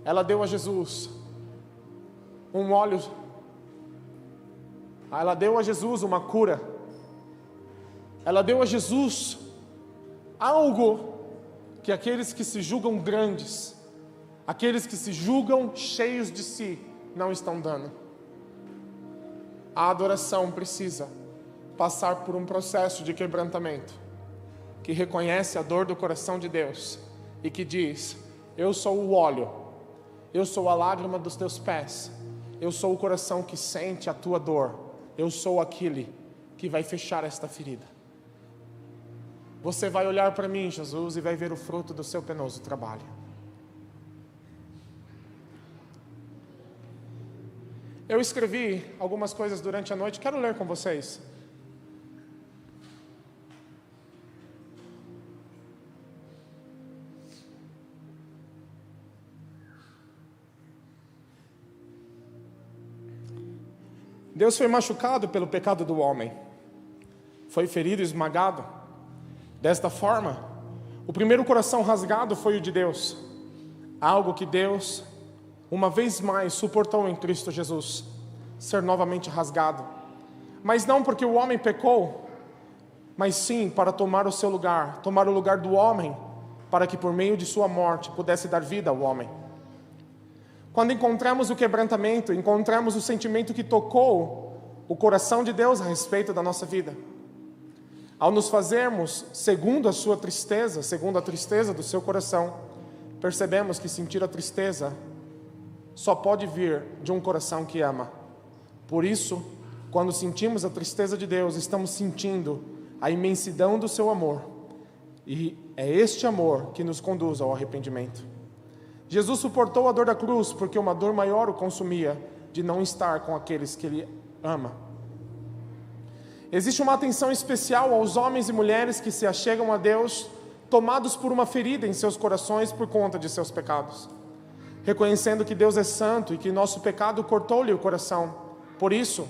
ela deu a Jesus um óleo, ela deu a Jesus uma cura, ela deu a Jesus algo que aqueles que se julgam grandes, aqueles que se julgam cheios de si, não estão dando. A adoração precisa passar por um processo de quebrantamento, que reconhece a dor do coração de Deus e que diz: eu sou o óleo, eu sou a lágrima dos teus pés, eu sou o coração que sente a tua dor, eu sou aquele que vai fechar esta ferida. Você vai olhar para mim, Jesus, e vai ver o fruto do seu penoso trabalho. Eu escrevi algumas coisas durante a noite, quero ler com vocês. Deus foi machucado pelo pecado do homem, foi ferido e esmagado. Desta forma, o primeiro coração rasgado foi o de Deus, algo que Deus, uma vez mais, suportou em Cristo Jesus, ser novamente rasgado. Mas não porque o homem pecou, mas sim para tomar o seu lugar, tomar o lugar do homem, para que por meio de sua morte pudesse dar vida ao homem. Quando encontramos o quebrantamento, encontramos o sentimento que tocou o coração de Deus a respeito da nossa vida. Ao nos fazermos segundo a sua tristeza, segundo a tristeza do seu coração, percebemos que sentir a tristeza só pode vir de um coração que ama. Por isso, quando sentimos a tristeza de Deus, estamos sentindo a imensidão do seu amor. E é este amor que nos conduz ao arrependimento. Jesus suportou a dor da cruz porque uma dor maior o consumia de não estar com aqueles que Ele ama. Existe uma atenção especial aos homens e mulheres que se achegam a Deus, tomados por uma ferida em seus corações por conta de seus pecados, reconhecendo que Deus é santo e que nosso pecado cortou-lhe o coração. Por isso,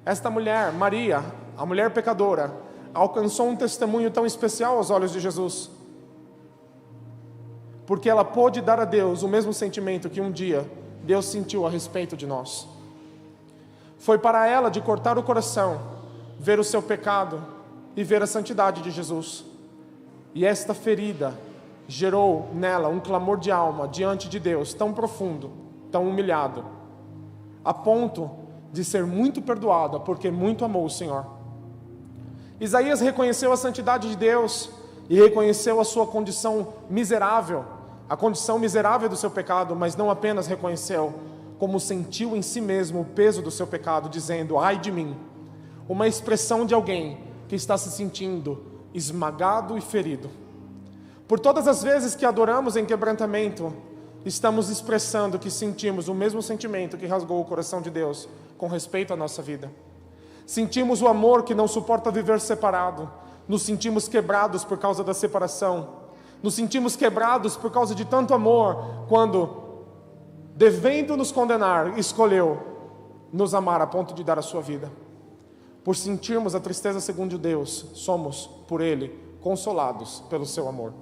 esta mulher, Maria, a mulher pecadora, alcançou um testemunho tão especial aos olhos de Jesus, porque ela pôde dar a Deus o mesmo sentimento que um dia Deus sentiu a respeito de nós. Foi para ela de cortar o coração, ver o seu pecado e ver a santidade de Jesus. E esta ferida gerou nela um clamor de alma diante de Deus tão profundo, tão humilhado, a ponto de ser muito perdoada, porque muito amou o Senhor. Isaías reconheceu a santidade de Deus e reconheceu a sua condição miserável, a condição miserável do seu pecado, mas não apenas reconheceu, como sentiu em si mesmo o peso do seu pecado, dizendo: ai de mim, uma expressão de alguém que está se sentindo esmagado e ferido. Por todas as vezes que adoramos em quebrantamento, estamos expressando que sentimos o mesmo sentimento que rasgou o coração de Deus com respeito à nossa vida. Sentimos o amor que não suporta viver separado, nos sentimos quebrados por causa da separação, nos sentimos quebrados por causa de tanto amor, quando, devendo nos condenar, escolheu nos amar a ponto de dar a sua vida. Por sentirmos a tristeza segundo Deus, somos, por Ele, consolados pelo seu amor.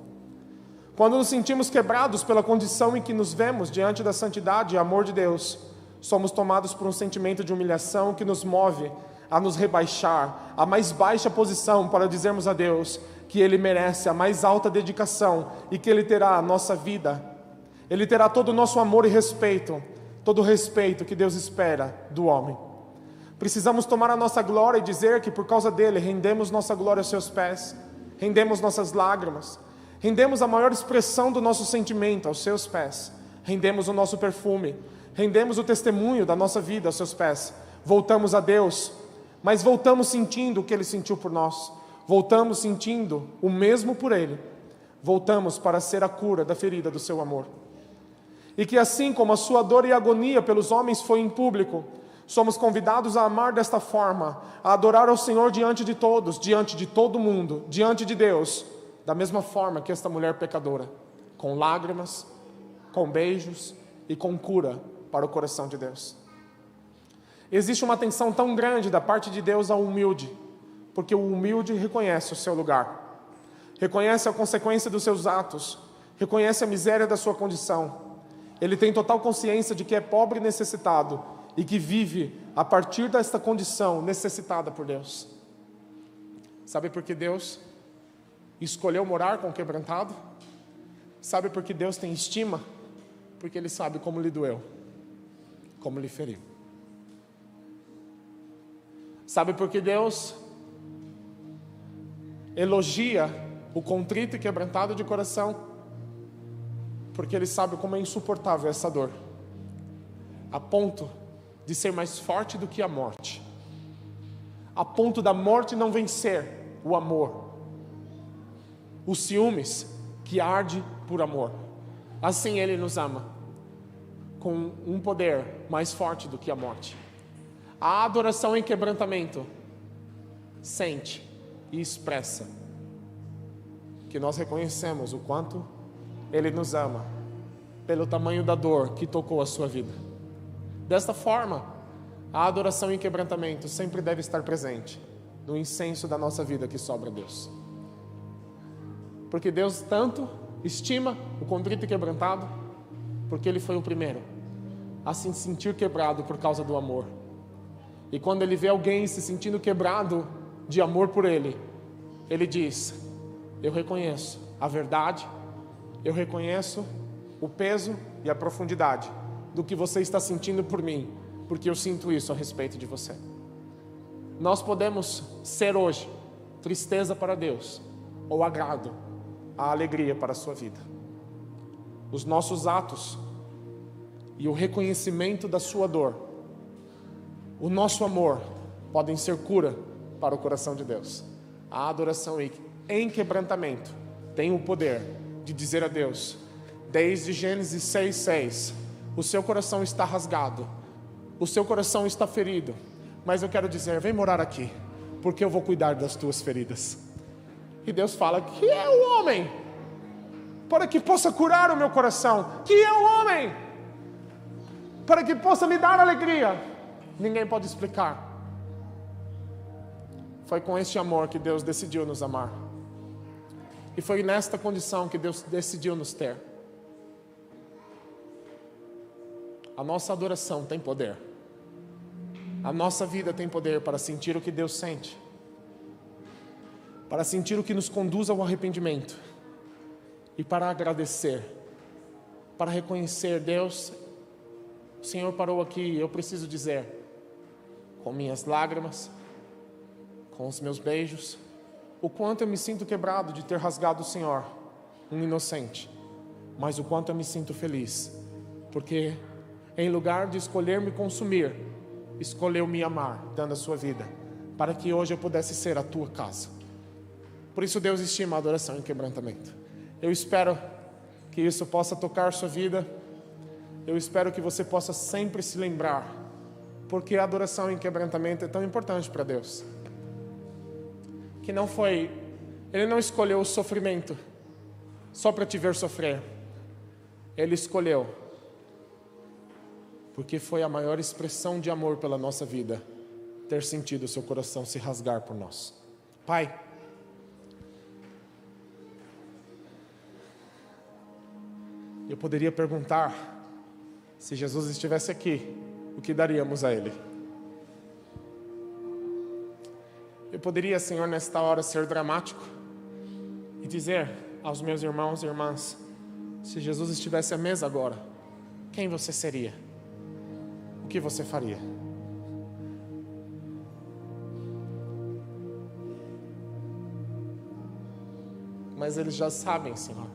Quando nos sentimos quebrados pela condição em que nos vemos diante da santidade e amor de Deus, somos tomados por um sentimento de humilhação que nos move a nos rebaixar à mais baixa posição para dizermos a Deus que Ele merece a mais alta dedicação e que Ele terá a nossa vida, Ele terá todo o nosso amor e respeito, todo o respeito que Deus espera do homem. Precisamos tomar a nossa glória e dizer que por causa dEle rendemos nossa glória aos seus pés, rendemos nossas lágrimas, rendemos a maior expressão do nosso sentimento aos seus pés, rendemos o nosso perfume, rendemos o testemunho da nossa vida aos seus pés. Voltamos a Deus, mas voltamos sentindo o que Ele sentiu por nós, voltamos sentindo o mesmo por Ele, voltamos para ser a cura da ferida do seu amor. E que assim como a sua dor e agonia pelos homens foi em público, somos convidados a amar desta forma, a adorar ao Senhor diante de todos, diante de todo mundo, diante de Deus, da mesma forma que esta mulher pecadora, com lágrimas, com beijos e com cura para o coração de Deus. Existe uma atenção tão grande da parte de Deus ao humilde, porque o humilde reconhece o seu lugar, reconhece a consequência dos seus atos, reconhece a miséria da sua condição. Ele tem total consciência de que é pobre e necessitado e que vive a partir desta condição necessitada por Deus. Sabe por que Deus escolheu morar com o quebrantado? Sabe por que Deus tem estima? Porque Ele sabe como lhe doeu, como lhe feriu. Sabe por que Deus elogia o contrito e quebrantado de coração? Porque Ele sabe como é insuportável essa dor, a ponto de ser mais forte do que a morte, a ponto da morte não vencer o amor, os ciúmes que arde por amor. Assim Ele nos ama, com um poder mais forte do que a morte. A adoração em quebrantamento sente e expressa que nós reconhecemos o quanto Ele nos ama, pelo tamanho da dor que tocou a sua vida. Desta forma, a adoração em quebrantamento sempre deve estar presente no incenso da nossa vida que sobra a Deus. Porque Deus tanto estima o contrito e quebrantado, porque Ele foi o primeiro a se sentir quebrado por causa do amor. E quando Ele vê alguém se sentindo quebrado de amor por Ele, Ele diz: eu reconheço a verdade, eu reconheço o peso e a profundidade do que você está sentindo por mim, porque eu sinto isso a respeito de você. Nós podemos ser hoje tristeza para Deus, ou agrado, a alegria para a sua vida. Os nossos atos e o reconhecimento da sua dor, o nosso amor, podem ser cura para o coração de Deus. A adoração em quebrantamento tem o poder de dizer a Deus, desde Gênesis 6:6, o seu coração está rasgado, o seu coração está ferido, mas eu quero dizer, vem morar aqui, porque eu vou cuidar das tuas feridas. E Deus fala, que é o homem, para que possa curar o meu coração? Que é o homem, para que possa me dar alegria? Ninguém pode explicar. Foi com este amor que Deus decidiu nos amar. E foi nesta condição que Deus decidiu nos ter. A nossa adoração tem poder. A nossa vida tem poder para sentir o que Deus sente, para sentir o que nos conduz ao arrependimento e para agradecer, para reconhecer, Deus, o Senhor parou aqui, eu preciso dizer, com minhas lágrimas, com os meus beijos, o quanto eu me sinto quebrado de ter rasgado o Senhor, um inocente, mas o quanto eu me sinto feliz, porque em lugar de escolher me consumir, escolheu me amar, dando a sua vida, para que hoje eu pudesse ser a tua casa. Por isso Deus estima a adoração em quebrantamento. Eu espero que isso possa tocar sua vida. Eu espero que você possa sempre se lembrar, porque a adoração em quebrantamento é tão importante para Deus, que não foi, Ele não escolheu o sofrimento só para te ver sofrer. Ele escolheu porque foi a maior expressão de amor pela nossa vida, ter sentido o seu coração se rasgar por nós. Pai, eu poderia perguntar, se Jesus estivesse aqui, o que daríamos a Ele? Eu poderia, Senhor, nesta hora ser dramático e dizer aos meus irmãos e irmãs, se Jesus estivesse à mesa agora, quem você seria? O que você faria? Mas eles já sabem, Senhor.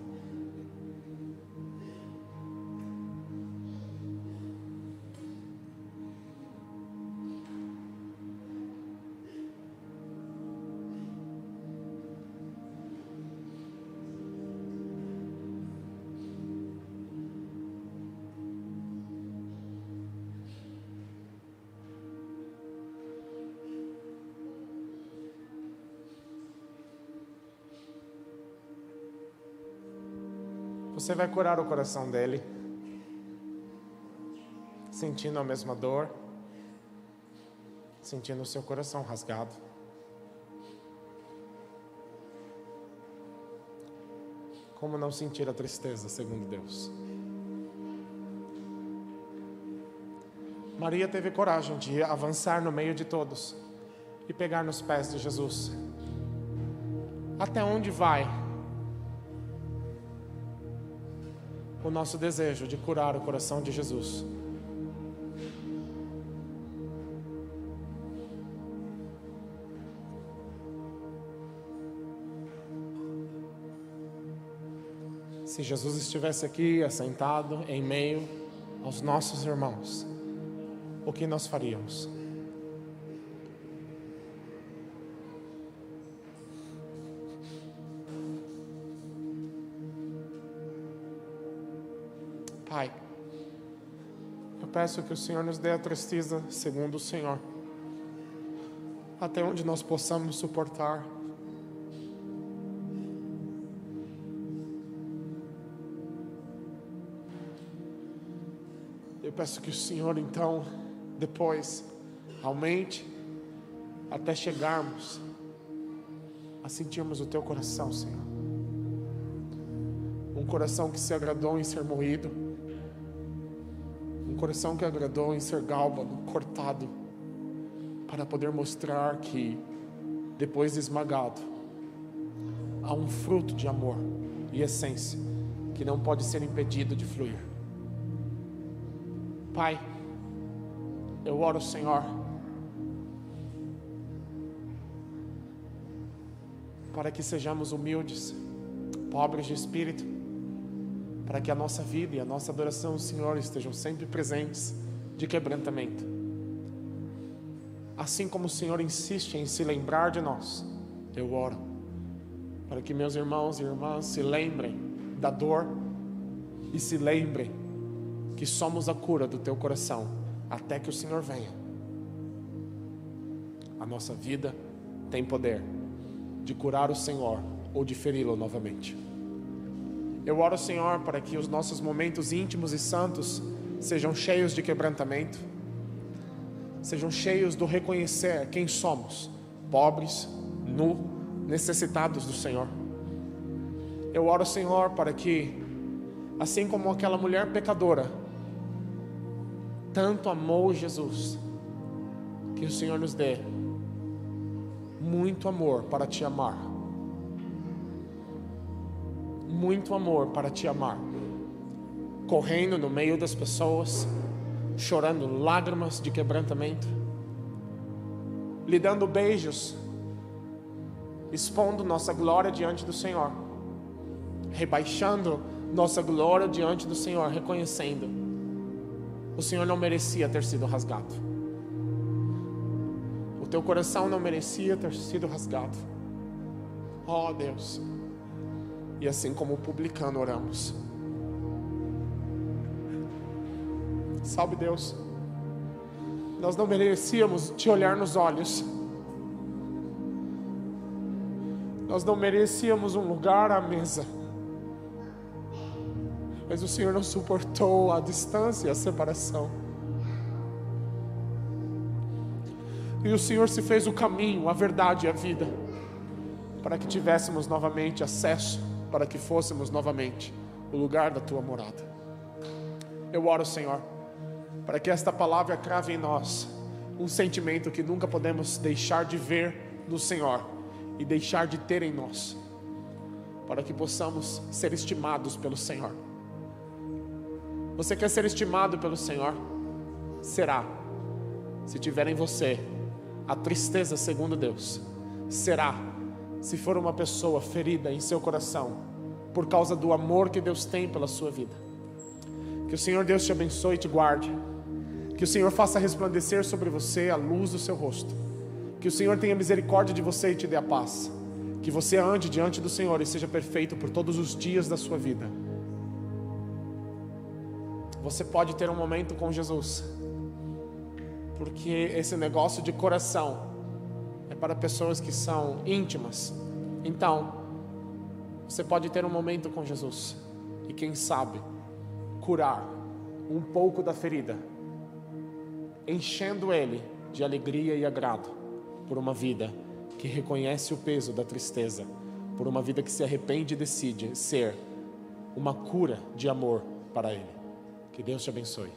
Você vai curar o coração dele, sentindo a mesma dor, sentindo o seu coração rasgado. Como não sentir a tristeza, segundo Deus? Maria teve coragem de avançar no meio de todos e pegar nos pés de Jesus. Até onde vai o nosso desejo de curar o coração de Jesus? Se Jesus estivesse aqui, assentado em meio aos nossos irmãos, o que nós faríamos? Pai, eu peço que o Senhor nos dê a tristeza segundo o Senhor, até onde nós possamos suportar. Eu peço que o Senhor, então, depois, aumente até chegarmos a sentirmos o Teu coração, Senhor. Um coração que se agradou em ser moído, um coração que agradou em ser gálbano, cortado, para poder mostrar que, depois de esmagado, há um fruto de amor e essência que não pode ser impedido de fluir. Pai, eu oro, Senhor, para que sejamos humildes, pobres de espírito, para que a nossa vida e a nossa adoração ao Senhor estejam sempre presentes de quebrantamento. Assim como o Senhor insiste em se lembrar de nós, eu oro para que meus irmãos e irmãs se lembrem da dor e se lembrem que somos a cura do teu coração até que o Senhor venha. A nossa vida tem poder de curar o Senhor ou de feri-lo novamente. Eu oro, Senhor, para que os nossos momentos íntimos e santos sejam cheios de quebrantamento, sejam cheios do reconhecer quem somos, pobres, necessitados do Senhor. Eu oro, Senhor, para que, assim como aquela mulher pecadora tanto amou Jesus, que o Senhor nos dê muito amor para te amar, muito amor para te amar, correndo no meio das pessoas, chorando lágrimas de quebrantamento, lhe dando beijos, expondo nossa glória diante do Senhor, rebaixando nossa glória diante do Senhor, reconhecendo o Senhor não merecia ter sido rasgado, o teu coração não merecia ter sido rasgado. Oh Deus, e assim como o publicano oramos. Sabe, Deus, nós não merecíamos te olhar nos olhos, nós não merecíamos um lugar à mesa, mas o Senhor não suportou a distância e a separação, e o Senhor se fez o caminho, a verdade e a vida, para que tivéssemos novamente acesso, para que fôssemos novamente o lugar da tua morada. Eu oro, Senhor, para que esta palavra crave em nós um sentimento que nunca podemos deixar de ver no Senhor e deixar de ter em nós, para que possamos ser estimados pelo Senhor. Você quer ser estimado pelo Senhor? Será, se tiver em você a tristeza segundo Deus. Será, se for uma pessoa ferida em seu coração por causa do amor que Deus tem pela sua vida. Que o Senhor Deus te abençoe e te guarde. Que o Senhor faça resplandecer sobre você a luz do seu rosto. Que o Senhor tenha misericórdia de você e te dê a paz. Que você ande diante do Senhor e seja perfeito por todos os dias da sua vida. Você pode ter um momento com Jesus, porque esse negócio de coração é para pessoas que são íntimas. Então, você pode ter um momento com Jesus e, quem sabe, curar um pouco da ferida, enchendo ele de alegria e agrado por uma vida que reconhece o peso da tristeza, por uma vida que se arrepende e decide ser uma cura de amor para ele. Que Deus te abençoe.